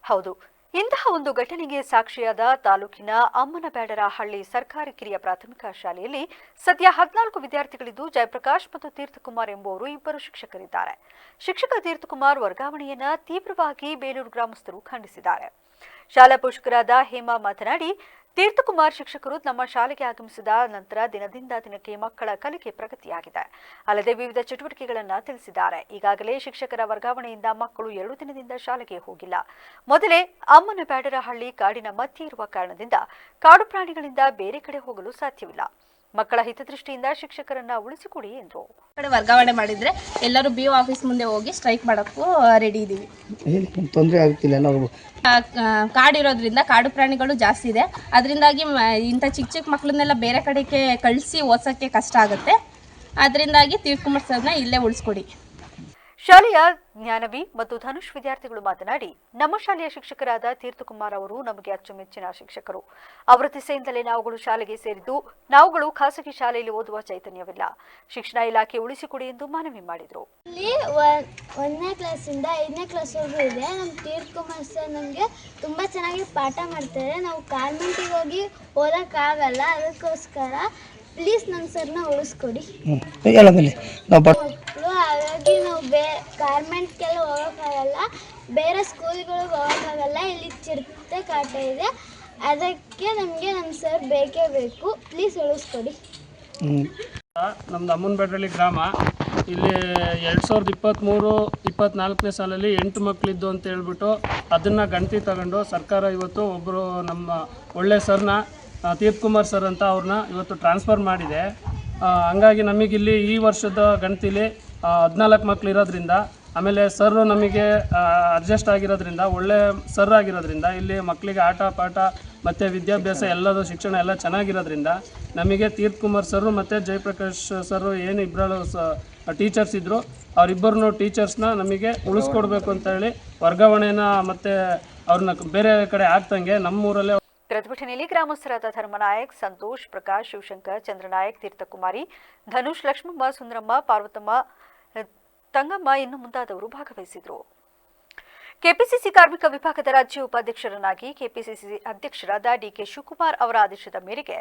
ಹೌದು, ಇಂತಹ ಒಂದು ಘಟನೆಗೆ ಸಾಕ್ಷಿಯಾದ ತಾಲೂಕಿನ ಅಮ್ಮನಬ್ಯಾಡರಹಳ್ಳಿ ಸರ್ಕಾರಿ ಕಿರಿಯ ಪ್ರಾಥಮಿಕ ಶಾಲೆಯಲ್ಲಿ ಸದ್ಯ 14 ವಿದ್ಯಾರ್ಥಿಗಳಿದ್ದು ಜಯಪ್ರಕಾಶ್ ಮತ್ತು ತೀರ್ಥಕುಮಾರ್ ಎಂಬುವರು ಇಬ್ಬರು ಶಿಕ್ಷಕರಿದ್ದಾರೆ. ಶಿಕ್ಷಕ ತೀರ್ಥಕುಮಾರ್ ವರ್ಗಾವಣೆಯನ್ನ ತೀವ್ರವಾಗಿ ಬೇಲೂರು ಗ್ರಾಮಸ್ಥರು ಖಂಡಿಸಿದ್ದಾರೆ. ಶಾಲಾ ಪೋಷಕರಾದ ಹೇಮಾ ಮಾತನಾಡಿ, ತೀರ್ಥಕುಮಾರ್ ಶಿಕ್ಷಕರು ನಮ್ಮ ಶಾಲೆಗೆ ಆಗಮಿಸಿದ ನಂತರ ದಿನದಿಂದ ದಿನಕ್ಕೆ ಮಕ್ಕಳ ಕಲಿಕೆ ಪ್ರಗತಿಯಾಗಿದೆ. ಅಲ್ಲದೆ ವಿವಿಧ ಚಟುವಟಿಕೆಗಳನ್ನು ತಿಳಿಸಿದ್ದಾರೆ. ಈಗಾಗಲೇ ಶಿಕ್ಷಕರ ವರ್ಗಾವಣೆಯಿಂದ ಮಕ್ಕಳು 2 ದಿನದಿಂದ ಶಾಲೆಗೆ ಹೋಗಿಲ್ಲ. ಮೊದಲೇ ಅಮ್ಮನಬ್ಯಾಡರಹಳ್ಳಿ ಕಾಡಿನ ಮಧ್ಯೆ ಇರುವ ಕಾರಣದಿಂದ ಕಾಡು ಪ್ರಾಣಿಗಳಿಂದ ಬೇರೆ ಕಡೆ ಹೋಗಲು ಸಾಧ್ಯವಿಲ್ಲ. ಮಕ್ಕಳ ಹಿತದೃಷ್ಟಿಯಿಂದ ಶಿಕ್ಷಕರನ್ನ ಉಳಿಸಿಕೊಡಿ ಎಂದರು.
ವರ್ಗಾವಣೆ ಮಾಡಿದ್ರೆ ಎಲ್ಲರೂ BO ಆಫೀಸ್ ಮುಂದೆ ಹೋಗಿ ಸ್ಟ್ರೈಕ್ ಮಾಡೋಕ್ಕೂ ರೆಡಿ ಇದ್ದೀವಿ.
ತೊಂದರೆ ಆಗ್ತಿಲ್ಲ. ನಾವು
ಕಾಡಿರೋದ್ರಿಂದ ಕಾಡು ಪ್ರಾಣಿಗಳು ಜಾಸ್ತಿ ಇದೆ. ಅದರಿಂದಾಗಿ ಇಂಥ ಚಿಕ್ಕ ಮಕ್ಕಳನ್ನೆಲ್ಲ ಬೇರೆ ಕಡೆಗೆ ಕಳಿಸಿ ಓದಿಸೋಕ್ಕೆ ಕಷ್ಟ ಆಗುತ್ತೆ. ಅದರಿಂದಾಗಿ ತೀರ್ಥಕುಮಾರ್ ಸರ್ನ ಇಲ್ಲೇ ಉಳಿಸ್ಕೊಡಿ.
ಶಾಲೆಯ ಜ್ಞಾನವಿ ಮತ್ತು ಧನುಷ್ ವಿದ್ಯಾರ್ಥಿಗಳು ಮಾತನಾಡಿ, ನಮ್ಮ ಶಾಲೆಯ ಶಿಕ್ಷಕರಾದ ತೀರ್ಥಕುಮಾರ್ ಅವರು ನಮಗೆ ಅಚ್ಚುಮೆಚ್ಚಿನ ಶಿಕ್ಷಕರು. ಅವರ ದಿಸೆಯಿಂದಲೇ ನಾವುಗಳು ಶಾಲೆಗೆ ಸೇರಿದ್ದು. ನಾವುಗಳು ಖಾಸಗಿ ಶಾಲೆಯಲ್ಲಿ ಓದುವ ಚೈತನ್ಯವಿಲ್ಲ. ಶಿಕ್ಷಣ ಇಲಾಖೆ ಉಳಿಸಿಕೊಡಿ ಎಂದು ಮನವಿ ಮಾಡಿದರು.
ಇಲ್ಲಿ 1ನೇ ಕ್ಲಾಸಿಂದ 5ನೇ ಕ್ಲಾಸ್ವರೆಗೂ ಇದೆ. ನಮ್ಮ ತೀರ್ಥಕುಮಾರ್ ಸರ್ ನಮಗೆ ತುಂಬ ಚೆನ್ನಾಗಿ ಪಾಠ ಮಾಡ್ತಾರೆ. ನಾವು ಕಾನ್ವೆಂಟಿಗೆ ಹೋಗಿ ಓದೋಕ್ಕಾಗಲ್ಲ. ಅದಕ್ಕೋಸ್ಕರ ಪ್ಲೀಸ್ ನಮ್ಮ ಸರ್ನ ಉಳಿಸ್ಕೊಡಿ. ಮಕ್ಕಳು ಹಾಗಾಗಿ ನಾವು ಗಾರ್ಮೆಂಟ್ಗೆಲ್ಲ ಹೋಗೋಕ್ಕಾಗಲ್ಲ, ಬೇರೆ ಸ್ಕೂಲ್ಗಳಿಗೆ ಹೋಗೋಕ್ಕಾಗಲ್ಲ. ಇಲ್ಲಿ ಚಿರತೆ ಕಾಟ ಇದೆ. ಅದಕ್ಕೆ ನಮಗೆ ನಮ್ಮ ಸರ್ ಬೇಕೇ ಬೇಕು. ಪ್ಲೀಸ್ ಉಳಿಸ್ಕೊಡಿ.
ನಮ್ಮದು ಅಮ್ಮನಬ್ಯಾಡರಹಳ್ಳಿ ಗ್ರಾಮ. ಇಲ್ಲಿ 2023-24ನೇ ಸಾಲಲ್ಲಿ 8 ಮಕ್ಕಳಿದ್ದು ಅಂತ ಹೇಳ್ಬಿಟ್ಟು ಅದನ್ನು ಗಣತಿ ತಗೊಂಡು ಸರ್ಕಾರ ಇವತ್ತು ಒಬ್ಬರು ನಮ್ಮ ಒಳ್ಳೆ ಸರ್ನ ತೀರ್ಥಕುಮಾರ್ ಸರ್ ಅಂತ ಅವ್ರನ್ನ ಇವತ್ತು ಟ್ರಾನ್ಸ್ಫರ್ ಮಾಡಿದೆ. ಹಂಗಾಗಿ ನಮಗಿಲ್ಲಿ ಈ ವರ್ಷದ ಗಣತಿಲಿ 14 ಮಕ್ಕಳು ಇರೋದ್ರಿಂದ, ಆಮೇಲೆ ಸರ್ ನಮಗೆ ಅಡ್ಜಸ್ಟ್ ಆಗಿರೋದ್ರಿಂದ, ಒಳ್ಳೆ ಸರ್ ಆಗಿರೋದ್ರಿಂದ ಇಲ್ಲಿ ಮಕ್ಕಳಿಗೆ ಆಟ ಪಾಠ ಮತ್ತು ವಿದ್ಯಾಭ್ಯಾಸ ಎಲ್ಲದೂ ಶಿಕ್ಷಣ ಎಲ್ಲ ಚೆನ್ನಾಗಿರೋದ್ರಿಂದ ನಮಗೆ ತೀರ್ಥಕುಮಾರ್ ಸರ್ ಮತ್ತು ಜಯಪ್ರಕಾಶ್ ಸರ್ ಏನು ಇಬ್ಬರು ಟೀಚರ್ಸ್ ಇದ್ದರು, ಅವರಿಬ್ಬರನ್ನು ಟೀಚರ್ಸ್ನ ನಮಗೆ ಉಳಿಸ್ಕೊಡ್ಬೇಕು ಅಂತ ಹೇಳಿ ವರ್ಗಾವಣೆನ ಮತ್ತು ಅವ್ರನ್ನ ಬೇರೆ ಕಡೆ ಆಗ್ತಂಗೆ ನಮ್ಮೂರಲ್ಲೇ.
ಪ್ರತಿಭಟನೆಯಲ್ಲಿ ಗ್ರಾಮಸ್ಥರಾದ ಧರ್ಮನಾಯಕ್, ಸಂತೋಷ್, ಪ್ರಕಾಶ್, ಶಿವಶಂಕರ್, ಚಂದ್ರನಾಯಕ್, ತೀರ್ಥಕುಮಾರಿ, ಧನುಷ್, ಲಕ್ಷ್ಮಮ್ಮ, ಸುಂದರಮ್ಮ, ಪಾರ್ವತಮ್ಮ, ತಂಗಮ್ಮ ಇನ್ನು ಮುಂತಾದವರು ಭಾಗವಹಿಸಿದರು. ಕೆಪಿಸಿಸಿ ಕಾರ್ಮಿಕ ವಿಭಾಗದ ರಾಜ್ಯ ಉಪಾಧ್ಯಕ್ಷರನ್ನಾಗಿ ಕೆಪಿಸಿಸಿ ಅಧ್ಯಕ್ಷರಾದ ಡಿಕೆ ಶಿವಕುಮಾರ್ ಅವರ ಆದೇಶದ ಮೇರೆಗೆ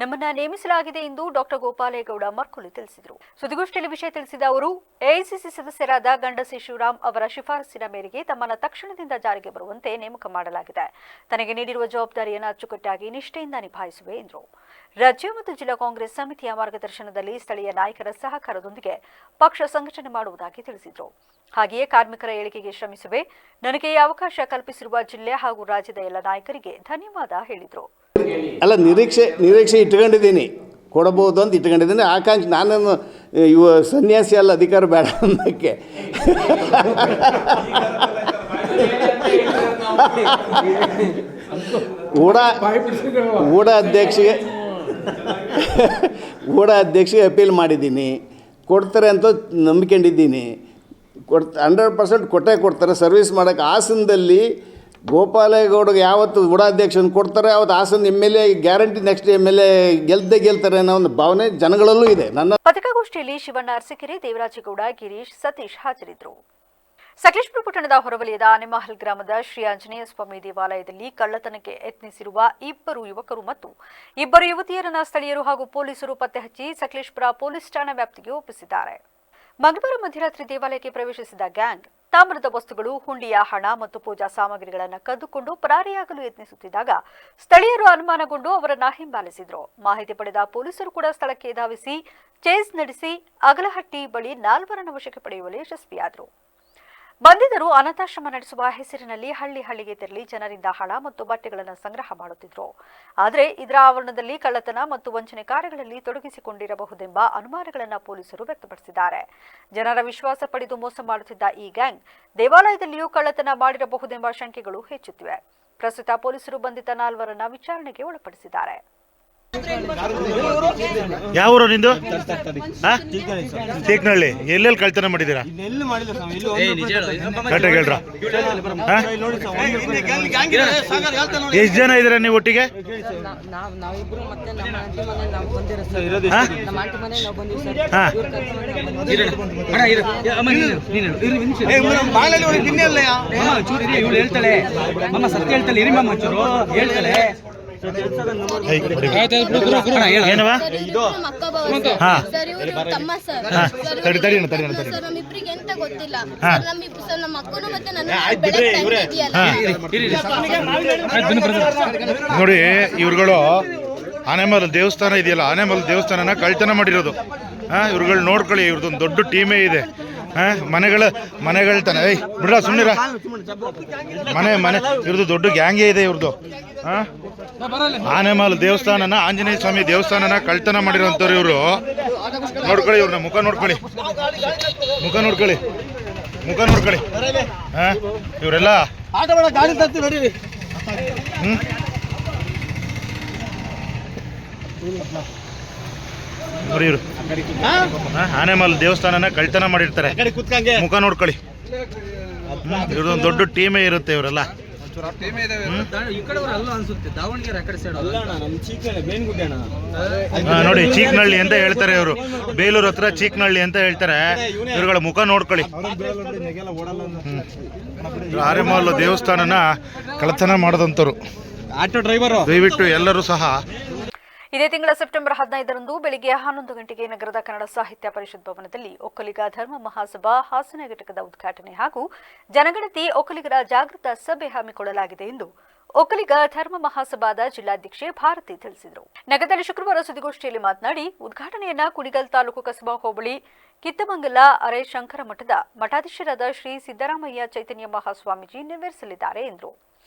ನಮ್ಮನ್ನ ನೇಮಿಸಲಾಗಿದೆ ಎಂದು ಡಾಕ್ಟರ್ ಗೋಪಾಲೇಗೌಡ ಮರ್ಕೊಲ್ಲಿ ತಿಳಿಸಿದರು. ಸುದ್ದಿಗೋಷ್ಠಿಯಲ್ಲಿ ವಿಷಯ ತಿಳಿಸಿದ ಅವರು, ಎಐಸಿಸಿ ಸದಸ್ಯರಾದ ಗಂಡಸಿ ಶಿವರಾಮ್ ಅವರ ಶಿಫಾರಸಿನ ಮೇರೆಗೆ ತಮ್ಮನ್ನ ತಕ್ಷಣದಿಂದ ಜಾರಿಗೆ ಬರುವಂತೆ ನೇಮಕ ಮಾಡಲಾಗಿದೆ. ತನಗೆ ನೀಡಿರುವ ಜವಾಬ್ದಾರಿಯನ್ನು ಅಚ್ಚುಕಟ್ಟಾಗಿ ನಿಷ್ಠೆಯಿಂದ ನಿಭಾಯಿಸುವೆ ಎಂದರು. ರಾಜ್ಯ ಮತ್ತು ಜಿಲ್ಲಾ ಕಾಂಗ್ರೆಸ್ ಸಮಿತಿಯ ಮಾರ್ಗದರ್ಶನದಲ್ಲಿ ಸ್ಥಳೀಯ ನಾಯಕರ ಸಹಕಾರದೊಂದಿಗೆ ಪಕ್ಷ ಸಂಘಟನೆ ಮಾಡುವುದಾಗಿ ತಿಳಿಸಿದರು. ಹಾಗೆಯೇ ಕಾರ್ಮಿಕರ ಏಳಿಗೆಗೆ ಶ್ರಮಿಸುವೆ. ನನಗೆ ಈ ಅವಕಾಶ ಕಲ್ಪಿಸಿರುವ ಜಿಲ್ಲೆ ಹಾಗೂ ರಾಜ್ಯದ ಎಲ್ಲ ನಾಯಕರಿಗೆ ಧನ್ಯವಾದ ಹೇಳಿದರು.
ಅಲ್ಲ, ನಿರೀಕ್ಷೆ ಇಟ್ಕೊಂಡಿದ್ದೀನಿ, ಕೊಡಬಹುದು ಅಂತ ಇಟ್ಕೊಂಡಿದ್ದೀನಿ. ಆಕಾಂಕ್ಷೆ ನಾನೇನು ಸನ್ಯಾಸಿ ಅಲ್ಲ, ಅಧಿಕಾರ ಬೇಡ ಅನ್ನೋಕ್ಕೆ. ಊಡ ಅಧ್ಯಕ್ಷಿಗೆ ಅಪೀಲ್ ಮಾಡಿದ್ದೀನಿ. ಕೊಡ್ತಾರೆ ಅಂತ ನಂಬಿಕೊಂಡಿದ್ದೀನಿ. 100% ಕೊಟ್ಟೇ ಕೊಡ್ತಾರೆ. ಸರ್ವಿಸ್ ಮಾಡೋಕ್ಕೆ ಹಾಸನದಲ್ಲಿ ಗೋಪಾಲೇಗೌಡಗೆ ಯಾವತ್ತು ಊಡಾಧ್ಯಕ್ಷನ ಕೊಡ್ತಾರೆ ಅವತ್ತು Hassan MLA guarantee next MLA ಗೆಲ್ತಾರೆ ಅನ್ನೋ ಒಂದು ಭಾವನೆ ಜನಗಳಲ್ಲೂ ಇದೆ.
ಪತ್ರಿಕಾಗೋಷ್ಠಿಯಲ್ಲಿ ಶಿವಣ್ಣ ಅರಸಕೆರೆ, ದೇವರಾಜೇಗೌಡ, ಗಿರೀಶ್, ಸತೀಶ್ ಹಾಜರಿದ್ದರು. ಸಕಲೇಶಪುರ ಪಟ್ಟಣದ ಹೊರವಲಯದ ಆನೆಮಹಲ್ ಗ್ರಾಮದ ಶ್ರೀ ಆಂಜನೇಯ ಸ್ವಾಮಿ ದೇವಾಲಯದಲ್ಲಿ ಕಳ್ಳತನಕ್ಕೆ ಯತ್ನಿಸಿರುವ 2 ಯುವಕರು ಮತ್ತು 2 ಯುವತಿಯರನ್ನ ಸ್ಥಳೀಯರು ಹಾಗೂ ಪೊಲೀಸರು ಪತ್ತೆ ಹಚ್ಚಿ ಸಕಲೇಶಪುರ ಪೊಲೀಸ್ ಠಾಣಾ ವ್ಯಾಪ್ತಿಗೆ ಒಪ್ಪಿಸಿದ್ದಾರೆ. ಮಂಗಳವಾರ ಮಧ್ಯರಾತ್ರಿ ದೇವಾಲಯಕ್ಕೆ ಪ್ರವೇಶಿಸಿದ ಗ್ಯಾಂಗ್ ತಾಮ್ರದ ವಸ್ತುಗಳು, ಹುಂಡಿಯ ಹಣ ಮತ್ತು ಪೂಜಾ ಸಾಮಗ್ರಿಗಳನ್ನು ಕದ್ದುಕೊಂಡು ಪರಾರಿಯಾಗಲು ಯತ್ನಿಸುತ್ತಿದ್ದಾಗ ಸ್ಥಳೀಯರು ಅನುಮಾನಗೊಂಡು ಅವರನ್ನ ಹಿಂಬಾಲಿಸಿದರು. ಮಾಹಿತಿ ಪಡೆದ ಪೊಲೀಸರು ಕೂಡ ಸ್ಥಳಕ್ಕೆ ಧಾವಿಸಿ ಚೇಸ್ ನಡೆಸಿ ಅಗಲಹಟ್ಟಿ ಬಳಿ 4 ವಶಕ್ಕೆ ಪಡೆಯುವಲ್ಲಿ ಯಶಸ್ವಿಯಾದರು. ಬಂಧಿತರು ಅನಾಥಾಶ್ರಮ ನಡೆಸುವ ಹೆಸರಿನಲ್ಲಿ ಹಳ್ಳಿಗೆ ತೆರಳಿ ಜನರಿಂದ ಹಣ ಮತ್ತು ಬಟ್ಟೆಗಳನ್ನು ಸಂಗ್ರಹ ಮಾಡುತ್ತಿದ್ದರು. ಆದರೆ ಇದರ ಆವರಣದಲ್ಲಿ ಕಳ್ಳತನ ಮತ್ತು ವಂಚನೆ ಕಾರ್ಯಗಳಲ್ಲಿ ತೊಡಗಿಸಿಕೊಂಡಿರಬಹುದೆಂಬ ಅನುಮಾನಗಳನ್ನು ಪೊಲೀಸರು ವ್ಯಕ್ತಪಡಿಸಿದ್ದಾರೆ. ಜನರ ವಿಶ್ವಾಸ ಪಡೆದು ಮೋಸ ಮಾಡುತ್ತಿದ್ದ ಈ ಗ್ಯಾಂಗ್ ದೇವಾಲಯದಲ್ಲಿಯೂ ಕಳ್ಳತನ ಮಾಡಿರಬಹುದೆಂಬ ಶಂಕೆಗಳು ಹೆಚ್ಚುತ್ತಿವೆ. ಪ್ರಸ್ತುತ ಪೊಲೀಸರು ಬಂಧಿತ 4 ವಿಚಾರಣೆಗೆ ಒಳಪಡಿಸಿದ್ದಾರೆ.
ಯಾವ ಊರು ನಿಂದು? ತೇಕ್ನಹಳ್ಳಿ. ಎಲ್ಲೆಲ್ಲಿ ಕಳ್ತನ ಮಾಡಿದ್ದೀರಾ? ಕರೆಕ್ಟಾಗಿ ಹೇಳ್ರ. ಎಷ್ಟು ಜನ ಇದ್ದೀರಾ ನೀವು ಒಟ್ಟಿಗೆ? ನೋಡಿ, ಇವ್ರುಗಳು ಆನೆಮಲ್ ದೇವಸ್ಥಾನ ಇದೆಯಲ್ಲ, ಆನೆಮಲ್ ದೇವಸ್ಥಾನನ ಕಳ್ತನ ಮಾಡಿರೋದು. ಇವ್ರುಗಳು ನೋಡ್ಕೊಳ್ಳಿ, ಇವ್ರದ್ದೊಂದು ದೊಡ್ಡ ಟೀಮೇ ಇದೆ. ಮನೆಗಳ್ತಾನೆ ಬಿಡ್ರ, ಸುಮ್ಮನಿರ. ಮನೆ ಇವ್ರದ್ದು ದೊಡ್ಡ ಗ್ಯಾಂಗೇ ಇದೆ ಇವ್ರದ್ದು. ಆನೆಮಲ್ ದೇವಸ್ಥಾನನ, ಆಂಜನೇಯ ಸ್ವಾಮಿ ದೇವಸ್ಥಾನನ ಕಳ್ತನ ಮಾಡಿರೋಂಥವ್ರು ಇವರು. ನೋಡ್ಕೊಳ್ಳಿ ಇವ್ರನ್ನ, ಮುಖ ನೋಡ್ಕೊಳ್ಳಿ. ಇವರೆಲ್ಲ ನೋಡಿ, ಇವರು ಆನೆಮಲ್ ದೇವಸ್ಥಾನನ ಕಳ್ತನ ಮಾಡಿರ್ತಾರೆ. ಮುಖ ನೋಡ್ಕೊಳ್ಳಿ. ಇವ್ರದೊಂದು ದೊಡ್ಡ ಟೀಮೇ ಇರುತ್ತೆ ಇವರೆಲ್ಲ. ನೋಡಿ, ಚೀಕ್ನಹಳ್ಳಿ ಅಂತ ಹೇಳ್ತಾರೆ ಇವರು. ಬೇಲೂರು ಹತ್ರ ಚೀಕ್ನಹಳ್ಳಿ ಅಂತ ಹೇಳ್ತಾರೆ. ಇವ್ರುಗಳ ಮುಖ ನೋಡ್ಕೊಳ್ಳಿ. ಆನೆಮಲ್ ದೇವಸ್ಥಾನನ ಕಳ್ತನ ಮಾಡದಂತವ್ರು. ಆಟೋ ಡ್ರೈವರ್ ದಯವಿಟ್ಟು ಎಲ್ಲರೂ ಸಹ.
ಇದೇ ತಿಂಗಳ ಸೆಪ್ಟೆಂಬರ್ 15ರಂದು ಬೆಳಿಗ್ಗೆ 11 ಗಂಟೆಗೆ ನಗರದ ಕನ್ನಡ ಸಾಹಿತ್ಯ ಪರಿಷತ್ ಭವನದಲ್ಲಿ ಒಕ್ಕಲಿಗ ಧರ್ಮ ಮಹಾಸಭಾ ಹಾಸನ ಘಟಕದ ಉದ್ಘಾಟನೆ ಹಾಗೂ ಜನಗಣತಿ ಒಕ್ಕಲಿಗರ ಜಾಗೃತ ಸಭೆ ಹಮ್ಮಿಕೊಳ್ಳಲಾಗಿದೆ ಎಂದು ಒಕ್ಕಲಿಗ ಧರ್ಮ ಮಹಾಸಭಾದ ಜಿಲ್ಲಾಧ್ಯಕ್ಷೆ ಭಾರತಿ ತಿಳಿಸಿದರು. ನಗರದಲ್ಲಿ ಶುಕ್ರವಾರ ಸುದ್ದಿಗೋಷ್ಠಿಯಲ್ಲಿ ಮಾತನಾಡಿ, ಉದ್ಘಾಟನೆಯನ್ನ ಕುಣಿಗಲ್ ತಾಲೂಕು ಕಸಬಾ ಹೋಬಳಿ ಕಿತ್ತಮಂಗಲ ಅರೆ ಶಂಕರ ಮಠದ ಮಠಾಧೀಶರಾದ ಶ್ರೀ ಸಿದ್ದರಾಮಯ್ಯ ಚೈತನ್ಯ ಮಹಾಸ್ವಾಮೀಜಿ ನೆರವೇರಿಸಲಿದ್ದಾರೆ ಎಂದರು.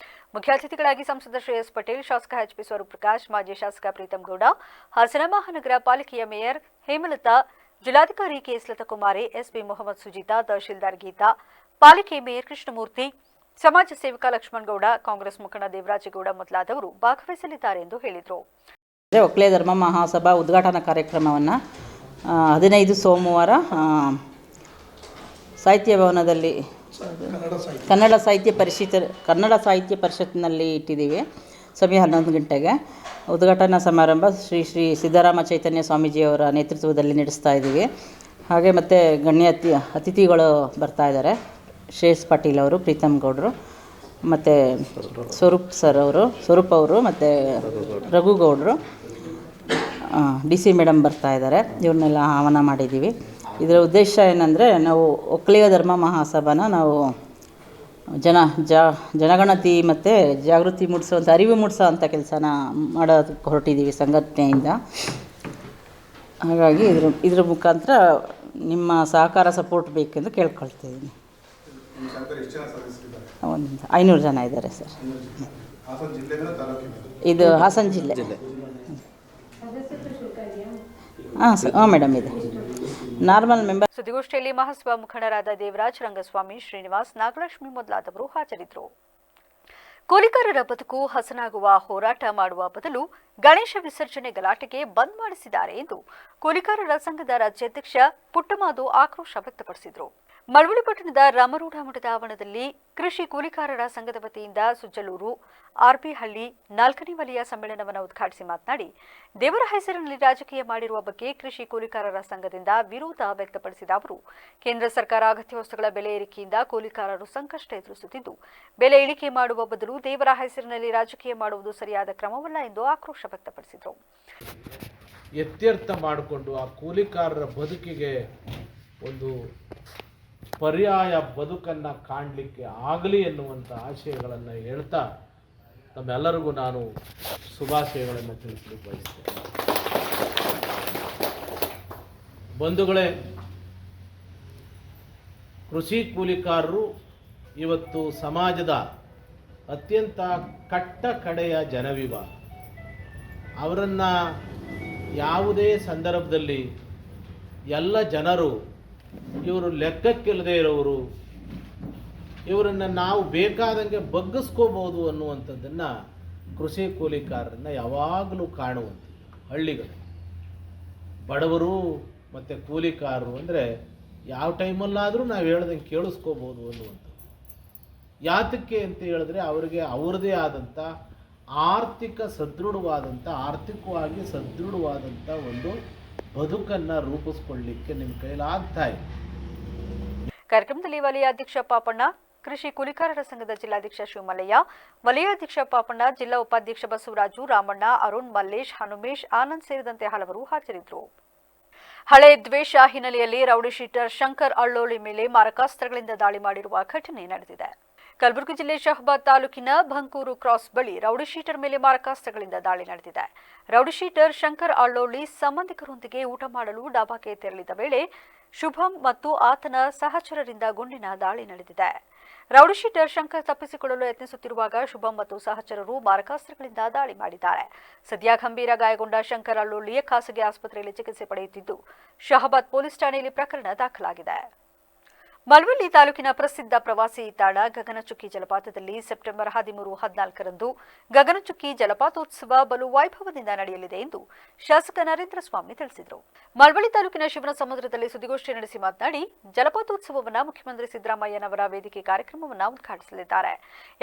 ಮುಖ್ಯ ಅತಿಥಿಗಳಾಗಿ ಸಂಸದ ಶ್ರೇಯಸ್ ಪಟೇಲ್, ಶಾಸಕ ಎಚ್ಪಿ ಸ್ವರೂಪ್ರಕಾಶ್, ಮಾಜಿ ಶಾಸಕ ಪ್ರೀತಂ ಗೌಡ, ಹಾಸನ ಮಹಾನಗರ ಪಾಲಿಕೆಯ ಮೇಯರ್ ಹೇಮಲತಾ, ಜಿಲ್ಲಾಧಿಕಾರಿ ಕೆಎಸ್ ಲತಾಕುಮಾರಿ, ಎಸ್ಪಿ ಮೊಹಮ್ಮದ್ ಸುಜಿತಾ, ತಹಶೀಲ್ದಾರ್ ಗೀತಾ, ಪಾಲಿಕೆ ಮೇಯರ್ ಕೃಷ್ಣಮೂರ್ತಿ, ಸಮಾಜ ಸೇವಕ ಲಕ್ಷ್ಮಣ್ ಗೌಡ, ಕಾಂಗ್ರೆಸ್ ಮುಖಂಡ ದೇವರಾಜೇಗೌಡ ಮೊದಲಾದವರು ಭಾಗವಹಿಸಲಿದ್ದಾರೆ ಎಂದು ಹೇಳಿದರು.
ಒಕ್ಕಲಿಗ ಧರ್ಮ ಮಹಾಸಭಾ ಉದ್ಘಾಟನಾ ಕಾರ್ಯಕ್ರಮವನ್ನು 15 ಸೋಮವಾರ ಸಾಹಿತ್ಯ ಭವನದಲ್ಲಿ ಕನ್ನಡ ಸಾಹಿತ್ಯ ಪರಿಷತ್ನಲ್ಲಿ ಇಟ್ಟಿದ್ದೀವಿ. ಸಮಯ 11 ಗಂಟೆಗೆ ಉದ್ಘಾಟನಾ ಸಮಾರಂಭ ಶ್ರೀ ಸಿದ್ದರಾಮ ಚೈತನ್ಯ ಸ್ವಾಮೀಜಿಯವರ ನೇತೃತ್ವದಲ್ಲಿ ನಡೆಸ್ತಾ ಇದ್ದೀವಿ. ಹಾಗೆ ಮತ್ತು ಗಣ್ಯ ಅತಿಥಿಗಳು ಬರ್ತಾ ಇದ್ದಾರೆ. ಶ್ರೇಯಸ್ ಪಾಟೀಲ್ ಅವರು, ಪ್ರೀತಮ್ ಗೌಡರು, ಮತ್ತು ಸ್ವರೂಪ್ ಅವರು ಮತ್ತು ರಘು ಗೌಡರು, DC ಮೇಡಮ್ ಬರ್ತಾ ಇದ್ದಾರೆ. ಇವ್ರನ್ನೆಲ್ಲ ಆಹ್ವಾನ ಮಾಡಿದ್ದೀವಿ. ಇದರ ಉದ್ದೇಶ ಏನಂದರೆ, ನಾವು ಒಕ್ಕಲಿಗ ಧರ್ಮ ಮಹಾಸಭಾನ ನಾವು ಜನಗಣತಿ ಮತ್ತು ಜಾಗೃತಿ ಮೂಡಿಸುವಂಥ, ಅರಿವು ಮೂಡಿಸೋವಂಥ ಕೆಲಸನ ಮಾಡೋದಕ್ಕೆ ಹೊರಟಿದ್ದೀವಿ ಸಂಘಟನೆಯಿಂದ. ಹಾಗಾಗಿ ಇದ್ರ ಮುಖಾಂತರ ನಿಮ್ಮ ಸಹಕಾರ ಸಪೋರ್ಟ್ ಬೇಕೆಂದು ಕೇಳ್ಕೊಳ್ತಿದ್ದೀನಿ. ಒಂದು 500 ಜನ ಇದ್ದಾರೆ ಸರ್. ಇದು ಹಾಸನ ಜಿಲ್ಲೆ. ಹಾಂ ಮೇಡಮ್, ಇದೆ ನಾರ್ಮಲ್ ಮೆಂಬರ್.
ಸುದ್ದಿಗೋಷ್ಠಿಯಲ್ಲಿ ಮಹಾಸಭಾ ಮುಖಂಡರಾದ ದೇವರಾಜ್, ರಂಗಸ್ವಾಮಿ, ಶ್ರೀನಿವಾಸ್, ನಾಗಲಕ್ಷ್ಮಿ ಮೊದಲಾದವರು ಹಾಜರಿದ್ದರು. ಕೂಲಿಕಾರರ ಬದುಕು ಹಸನಾಗುವ ಹೋರಾಟ ಮಾಡುವ ಬದಲು ಗಣೇಶ ವಿಸರ್ಜನೆ ಗಲಾಟೆಗೆ ಬಂದ್ ಮಾಡಿಸಿದ್ದಾರೆ ಎಂದು ಕೂಲಿಕಾರರ ಸಂಘದ ರಾಜ್ಯಾಧ್ಯಕ್ಷ ಪುಟ್ಟಮಾದು ಆಕ್ರೋಶ ವ್ಯಕ್ತಪಡಿಸಿದರು. ಮಳವಳ್ಳಿ ಪಟ್ಟಣದ ರಾಮರೂಢ ಮಠದ ಆವರಣದಲ್ಲಿ ಕೃಷಿ ಕೂಲಿಕಾರರ ಸಂಘದ ವತಿಯಿಂದ ಸುಜ್ಜಲೂರು, ಆರ್ಬಿಹಳ್ಳಿ 4ನೇ ವಲಯ ಸಮ್ಮೇಳನವನ್ನು ಉದ್ಘಾಟಿಸಿ ಮಾತನಾಡಿ, ದೇವರ ಹೆಸರಿನಲ್ಲಿ ರಾಜಕೀಯ ಮಾಡಿರುವ ಬಗ್ಗೆ ಕೃಷಿ ಕೂಲಿಕಾರರ ಸಂಘದಿಂದ ವಿರೋಧ ವ್ಯಕ್ತಪಡಿಸಿದ ಅವರು, ಕೇಂದ್ರ ಸರ್ಕಾರ ಅಗತ್ಯ ವಸ್ತುಗಳ ಬೆಲೆ ಏರಿಕೆಯಿಂದ ಕೂಲಿಕಾರರು ಸಂಕಷ್ಟ ಎದುರಿಸುತ್ತಿದ್ದು, ಬೆಲೆ ಇಳಿಕೆ ಮಾಡುವ ಬದಲು ದೇವರ ಹೆಸರಿನಲ್ಲಿ ರಾಜಕೀಯ ಮಾಡುವುದು ಸರಿಯಾದ ಕ್ರಮವಲ್ಲ ಎಂದು ಆಕ್ರೋಶ ವ್ಯಕ್ತಪಡಿಸಿದರು.
ಎತ್ಯರ್ಥ ಮಾಡಿಕೊಂಡು ಆ ಕೂಲಿಕಾರರ ಬದುಕಿಗೆ ಒಂದು ಪರ್ಯಾಯ ಬದುಕನ್ನು ಕಾಣಲಿಕ್ಕೆ ಆಗಲಿ ಎನ್ನುವಂಥ ಆಶಯಗಳನ್ನು ಹೇಳ್ತಾ ತಮ್ಮೆಲ್ಲರಿಗೂ ನಾನು ಶುಭಾಶಯಗಳನ್ನು ತಿಳಿಸಲಿಕ್ಕೆ ಬಯಸ್ತೇನೆ. ಬಂಧುಗಳೇ, ಕೃಷಿ ಕೂಲಿಕಾರರು ಇವತ್ತು ಸಮಾಜದ ಅತ್ಯಂತ ಕಟ್ಟ ಕಡೆಯ ಜನವಿಭಾಗ. ಅವರನ್ನು ಯಾವುದೇ ಸಂದರ್ಭದಲ್ಲಿ ಎಲ್ಲ ಜನರು ಇವರು ಲೆಕ್ಕಕ್ಕಿಲ್ಲದೆ ಇರೋರು, ಇವರನ್ನು ನಾವು ಬೇಕಾದಂಗೆ ಬಗ್ಗಿಸ್ಕೋಬೋದು ಅನ್ನುವಂಥದ್ದನ್ನು ಕೃಷಿ ಕೂಲಿಕಾರರನ್ನು ಯಾವಾಗಲೂ ಕಾಣುವಂಥದ್ದು. ಹಳ್ಳಿಗಳು, ಬಡವರು ಮತ್ತು ಕೂಲಿಕಾರರು ಅಂದರೆ ಯಾವ ಟೈಮಲ್ಲಾದರೂ ನಾವು ಹೇಳ್ದಂಗೆ ಕೇಳಿಸ್ಕೋಬೋದು ಅನ್ನುವಂಥದ್ದು. ಯಾತಕ್ಕೆ ಅಂತ ಹೇಳಿದ್ರೆ ಅವರಿಗೆ ಅವ್ರದ್ದೇ ಆದಂಥ ಆರ್ಥಿಕವಾಗಿ ಸದೃಢವಾದಂಥ ಒಂದು ಬದುಕನ್ನು ರೂಪಿಸ್ಕೊಳ್ಳಿಕ್ಕೆ ನಿಮ್ಮ ಕೈಲಾಗ್ತಾ ಇದೆ.
ಕಾರ್ಯಕ್ರಮದಲ್ಲಿ ವಲಯಾಧ್ಯಕ್ಷ ಪಾಪಣ್ಣ, ಕೃಷಿ ಕೂಲಿಕಾರರ ಸಂಘದ ಜಿಲ್ಲಾಧ್ಯಕ್ಷ ಶಿವಮಲ್ಲಯ್ಯ, ವಲಯಾಧ್ಯಕ್ಷ ಪಾಪಣ್ಣ, ಜಿಲ್ಲಾ ಉಪಾಧ್ಯಕ್ಷ ಬಸವರಾಜು, ರಾಮಣ್ಣ, ಅರುಣ್, ಮಲ್ಲೇಶ್, ಹನುಮೇಶ್, ಆನಂದ್ ಸೇರಿದಂತೆ ಹಲವರು ಹಾಜರಿದ್ದರು. ಹಳೆ ದ್ವೇಷ ಹಿನ್ನೆಲೆಯಲ್ಲಿ ರೌಡಿ ಶೀಟರ್ ಶಂಕರ್ ಅಳ್ಳೋಳಿ ಮೇಲೆ ಮಾರಕಾಸ್ತ್ರಗಳಿಂದ ದಾಳಿ ಮಾಡಿರುವ ಘಟನೆ ನಡೆದಿದೆ. ಕಲಬುರಗಿ ಜಿಲ್ಲೆ ಶಹಬಾದ್ ತಾಲೂಕಿನ ಭಂಕೂರು ಕ್ರಾಸ್ ಬಳಿ ರೌಡಿ ಶೀಟರ್ ಮೇಲೆ ಮಾರಕಾಸ್ತ್ರಗಳಿಂದ ದಾಳಿ ನಡೆದಿದೆ. ರೌಡಿ ಶೀಟರ್ ಶಂಕರ್ ಅಳ್ಳೋಳಿ ಸಂಬಂಧಿಕರೊಂದಿಗೆ ಊಟ ಮಾಡಲು ಡಾಬಾಕ್ಕೆ ತೆರಳಿದ ವೇಳೆ ಶುಭಂ ಮತ್ತು ಆತನ ಸಹಚರರಿಂದ ಗುಂಡಿನ ದಾಳಿ ನಡೆದಿದೆ. ರೌಡಿ ಶೀಟರ್ ಶಂಕರ್ ತಪ್ಪಿಸಿಕೊಳ್ಳಲು ಯತ್ನಿಸುತ್ತಿರುವಾಗ ಶುಭಂ ಮತ್ತು ಸಹಚರರು ಮಾರಕಾಸ್ತ್ರಗಳಿಂದ ದಾಳಿ ಮಾಡಿದ್ದಾರೆ. ಸದ್ಯ ಗಂಭೀರ ಗಾಯಗೊಂಡ ಶಂಕರ್ ಅಳ್ಳೋಳಿ ಖಾಸಗಿ ಆಸ್ಪತ್ರೆಯಲ್ಲಿ ಚಿಕಿತ್ಸೆ ಪಡೆಯುತ್ತಿದ್ದು, ಶಹಬಾದ್ ಪೊಲೀಸ್ ಠಾಣೆಯಲ್ಲಿ ಪ್ರಕರಣ ದಾಖಲಾಗಿದೆ. ಮಳವಳ್ಳಿ ತಾಲೂಕಿನ ಪ್ರಸಿದ್ಧ ಪ್ರವಾಸಿ ತಾಣ ಗಗನಚುಕ್ಕಿ ಜಲಪಾತದಲ್ಲಿ ಸೆಪ್ಟೆಂಬರ್ 13-14ರಂದು ಗಗನಚುಕ್ಕಿ ಜಲಪಾತೋತ್ಸವ ಬಲು ವೈಭವದಿಂದ ನಡೆಯಲಿದೆ ಎಂದು ಶಾಸಕ ನರೇಂದ್ರ ಸ್ವಾಮಿ ತಿಳಿಸಿದರು. ಮಳವಳ್ಳಿ ತಾಲೂಕಿನ ಶಿವನ ಸಮುದ್ರದಲ್ಲಿ ಸುದ್ದಿಗೋಷ್ಠಿ ನಡೆಸಿ ಮಾತನಾಡಿ, ಜಲಪಾತೋತ್ಸವವನ್ನು ಮುಖ್ಯಮಂತ್ರಿ ಸಿದ್ದರಾಮಯ್ಯನವರ ವೇದಿಕೆ ಕಾರ್ಯಕ್ರಮವನ್ನು ಉದ್ಘಾಟಿಸಲಿದ್ದಾರೆ.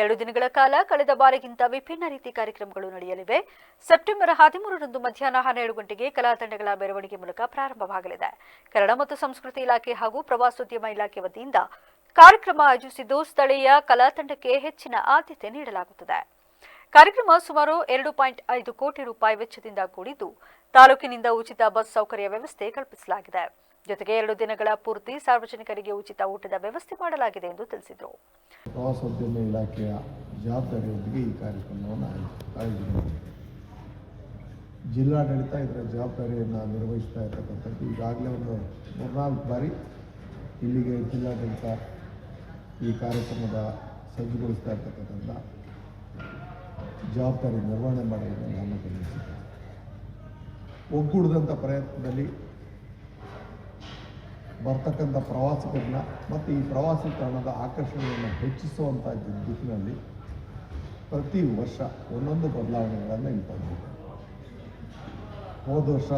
2 ದಿನಗಳ ಕಾಲ ಕಳೆದ ಬಾರಿಗಿಂತ ವಿಭಿನ್ನ ರೀತಿ ಕಾರ್ಯಕ್ರಮಗಳು ನಡೆಯಲಿವೆ. ಸೆಪ್ಟೆಂಬರ್ 13ರಂದು ಮಧ್ಯಾಹ್ನ 12 ಗಂಟೆಗೆ ಕಲಾ ತಂಡಗಳ ಮೆರವಣಿಗೆ ಮೂಲಕ ಪ್ರಾರಂಭವಾಗಲಿದೆ. ಕನ್ನಡ ಮತ್ತು ಸಂಸ್ಕೃತಿ ಇಲಾಖೆ ಹಾಗೂ ಪ್ರವಾಸೋದ್ಯಮ ಇಲಾಖೆ ವತಿಯಿಂದ ಕಾರ್ಯಕ್ರಮ ಆಯೋಜಿಸಿದ್ದು, ಸ್ಥಳೀಯ ಕಲಾ ತಂಡಕ್ಕೆ ಹೆಚ್ಚಿನ ಆದ್ಯತೆ ನೀಡಲಾಗುತ್ತದೆ. ಕಾರ್ಯಕ್ರಮ ಸುಮಾರು 2.5 ಕೋಟಿ ರೂಪಾಯಿ ವೆಚ್ಚದಿಂದ ಕೂಡಿದ್ದು, ತಾಲೂಕಿನಿಂದ ಉಚಿತ ಬಸ್ ಸೌಕರ್ಯ ವ್ಯವಸ್ಥೆ ಕಲ್ಪಿಸಲಾಗಿದೆ. ಜೊತೆಗೆ 2 ದಿನಗಳ ಪೂರ್ತಿ ಸಾರ್ವಜನಿಕರಿಗೆ ಉಚಿತ ಊಟದ ವ್ಯವಸ್ಥೆ ಮಾಡಲಾಗಿದೆ ಎಂದು ತಿಳಿಸಿದರು.
ಪ್ರವಾಸೋದ್ಯಮ ಇಲಾಖೆಯ ಜವಾಬ್ದಾರಿಯೊಂದಿಗೆ ಈ ಕಾರ್ಯಕ್ರಮವನ್ನು ಆಯೋಜನೆ ಜಿಲ್ಲಾಡಳಿತ ಇದರ ಜವಾಬ್ದಾರಿಯನ್ನು ನಿರ್ವಹಿಸ್ತಾ ಇರತಕ್ಕಂಥದ್ದು. ಈಗಾಗಲೇ ಒಂದು 3-4 ಬಾರಿ ಇಲ್ಲಿಗೆ ಜಿಲ್ಲಾಡಳಿತ ಈ ಕಾರ್ಯಕ್ರಮದ ಸಜ್ಜುಗೊಳಿಸ್ತಾ ಇರ್ತಕ್ಕಂಥ ಜವಾಬ್ದಾರಿ ನಿರ್ವಹಣೆ ಮಾಡೋದನ್ನು ನಾನು ಗಮನಿಸಿದ್ದೆ. ಒಗ್ಗೂಡಿದಂಥ ಪ್ರಯತ್ನದಲ್ಲಿ ಬರ್ತಕ್ಕಂಥ ಪ್ರವಾಸಿಗರನ್ನ ಮತ್ತು ಈ ಪ್ರವಾಸಿ ತಾಣದ ಆಕರ್ಷಣೆಯನ್ನು ಹೆಚ್ಚಿಸುವಂಥ ದಿಕ್ಕಿನಲ್ಲಿ ಪ್ರತಿ ವರ್ಷ ಒಂದೊಂದು ಬದಲಾವಣೆಗಳನ್ನು ಇಲ್ಲಿ ತಂದಿದ್ದೇವೆ. ಹೋದ ವರ್ಷ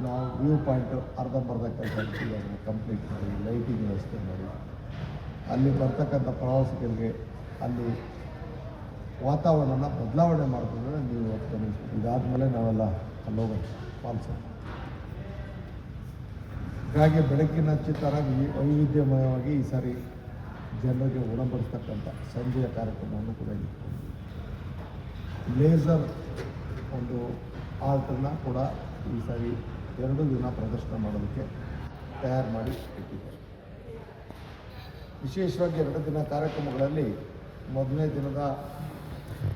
ನಾವು ವ್ಯೂ ಪಾಯಿಂಟ್ ಅರ್ಧಂಬರ್ಧ ಕೆಲಸ ಅದನ್ನು ಕಂಪ್ಲೀಟ್ ಮಾಡಿ ಲೈಟಿಂಗ್ ವ್ಯವಸ್ಥೆ ಮಾಡಿ ಅಲ್ಲಿ ಬರ್ತಕ್ಕಂಥ ಪ್ರವಾಸಿಗರಿಗೆ ಅಲ್ಲಿ ವಾತಾವರಣನ ಬದಲಾವಣೆ ಮಾಡಿಕೊಂಡ್ರೆ ನೀವು ಇದಾದಮೇಲೆ ನಾವೆಲ್ಲ ಅಲ್ಲೋಗ ಪಾಲಿಸೋಣ. ಹಾಗಾಗಿ ಬೆಳಕಿನ ಚಿತ್ತಾರ ವೈವಿಧ್ಯಮಯವಾಗಿ ಈ ಸಾರಿ ಜನರಿಗೆ ಉಣಬಡಿಸ್ತಕ್ಕಂಥ ಸಂಜೆಯ ಕಾರ್ಯಕ್ರಮವನ್ನು ಕೂಡ ಇಟ್ಕೊಂಡು ಲೇಸರ್ ಒಂದು ಆರ್ಟನ್ನು ಕೂಡ ಈ ಸಾರಿ 2 ದಿನ ಪ್ರದರ್ಶನ ಮಾಡೋದಕ್ಕೆ ತಯಾರು ಮಾಡಿ ಇಟ್ಟಿದ್ದಾರೆ. ವಿಶೇಷವಾಗಿ 2 ದಿನ ಕಾರ್ಯಕ್ರಮಗಳಲ್ಲಿ ಮೊದಲನೇ ದಿನದ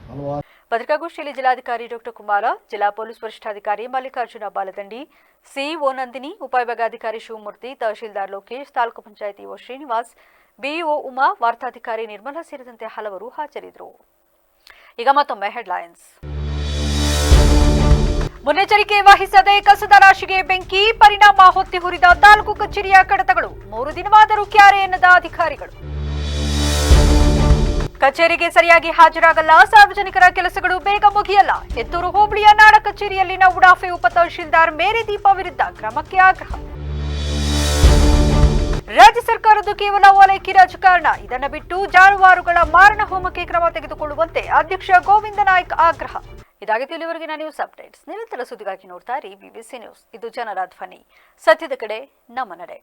ಹಲವಾರು
ಪತ್ರಿಕಾಗೋಷ್ಠಿಯಲ್ಲಿ ಜಿಲ್ಲಾಧಿಕಾರಿ ಡಾಕ್ಟರ್ ಕುಮಾರ, ಜಿಲ್ಲಾ ಪೊಲೀಸ್ ವರಿಷ್ಠಾಧಿಕಾರಿ ಮಲ್ಲಿಕಾರ್ಜುನ ಬಾಲದಂಡಿ, ಸಿಇಒ ನಂದಿನಿ, ಉಪವಿಭಾಗಾಧಿಕಾರಿ ಶಿವಮೂರ್ತಿ, ತಹಶೀಲ್ದಾರ್ ಲೋಕೇಶ್, ತಾಲೂಕು ಪಂಚಾಯತ್ ಇಒ ಶ್ರೀನಿವಾಸ್, ಬಿಇಒ ಉಮಾ, ವಾರ್ತಾಧಿಕಾರಿ ನಿರ್ಮಲಾ ಸೇರಿದಂತೆ ಹಲವರು ಹಾಜರಿದ್ದರು. ಈಗ ಮತ್ತೊಮ್ಮೆ ಹೆಡ್ಲೈನ್ಸ್. ಮುನ್ನೆಚ್ಚರಿಕೆ ವಹಿಸದೆ ಕಸದ ರಾಶಿಗೆ ಬೆಂಕಿ, ಪರಿಣಾಮ ಹೊತ್ತಿ ಹುರಿದ ತಾಲೂಕು ಕಚೇರಿಯ ಕಡತಗಳು. 3 ದಿನವಾದರೂ ಕ್ಯಾರೆ ಎನ್ನದ ಅಧಿಕಾರಿಗಳು. ಕಚೇರಿಗೆ ಸರಿಯಾಗಿ ಹಾಜರಾಗಲ್ಲ, ಸಾರ್ವಜನಿಕರ ಕೆಲಸಗಳು ಬೇಗ ಮುಗಿಯಲ್ಲ. ಎತ್ತೂರು ಹೋಬಳಿಯ ನಾಡ ಕಚೇರಿಯಲ್ಲಿನ ಉಡಾಫೆ ಉಪ ತಹಶೀಲ್ದಾರ್ ಮೇರೆ ದೀಪ ವಿರುದ್ಧ ಕ್ರಮಕ್ಕೆ ಆಗ್ರಹ. ರಾಜ್ಯ ಸರ್ಕಾರದ್ದು ಕೇವಲ ಓಲೈಕೆ ರಾಜಕಾರಣ, ಇದನ್ನು ಬಿಟ್ಟು ಜಾನುವಾರುಗಳ ಮಾರಣ ಹೋಮಕ್ಕೆ ಕ್ರಮ ತೆಗೆದುಕೊಳ್ಳುವಂತೆ ಅಧ್ಯಕ್ಷ ಗೋವಿಂದ ನಾಯ್ಕ್ ಆಗ್ರಹ. ಇದಾಗಿತ್ತು ಇಲ್ಲಿವರೆಗಿನ ನ್ಯೂಸ್ ಅಪ್ಡೇಟ್ಸ್. ನಿರಂತರ ಸುದ್ದಿಗಾಗಿ ನೋಡ್ತಾ ಇರಿ BBC ನ್ಯೂಸ್. ಇದು ಜನರ ಧ್ವನಿ, ಸತ್ಯದ ಕಡೆ ನಮ್ಮ ನಡೆ.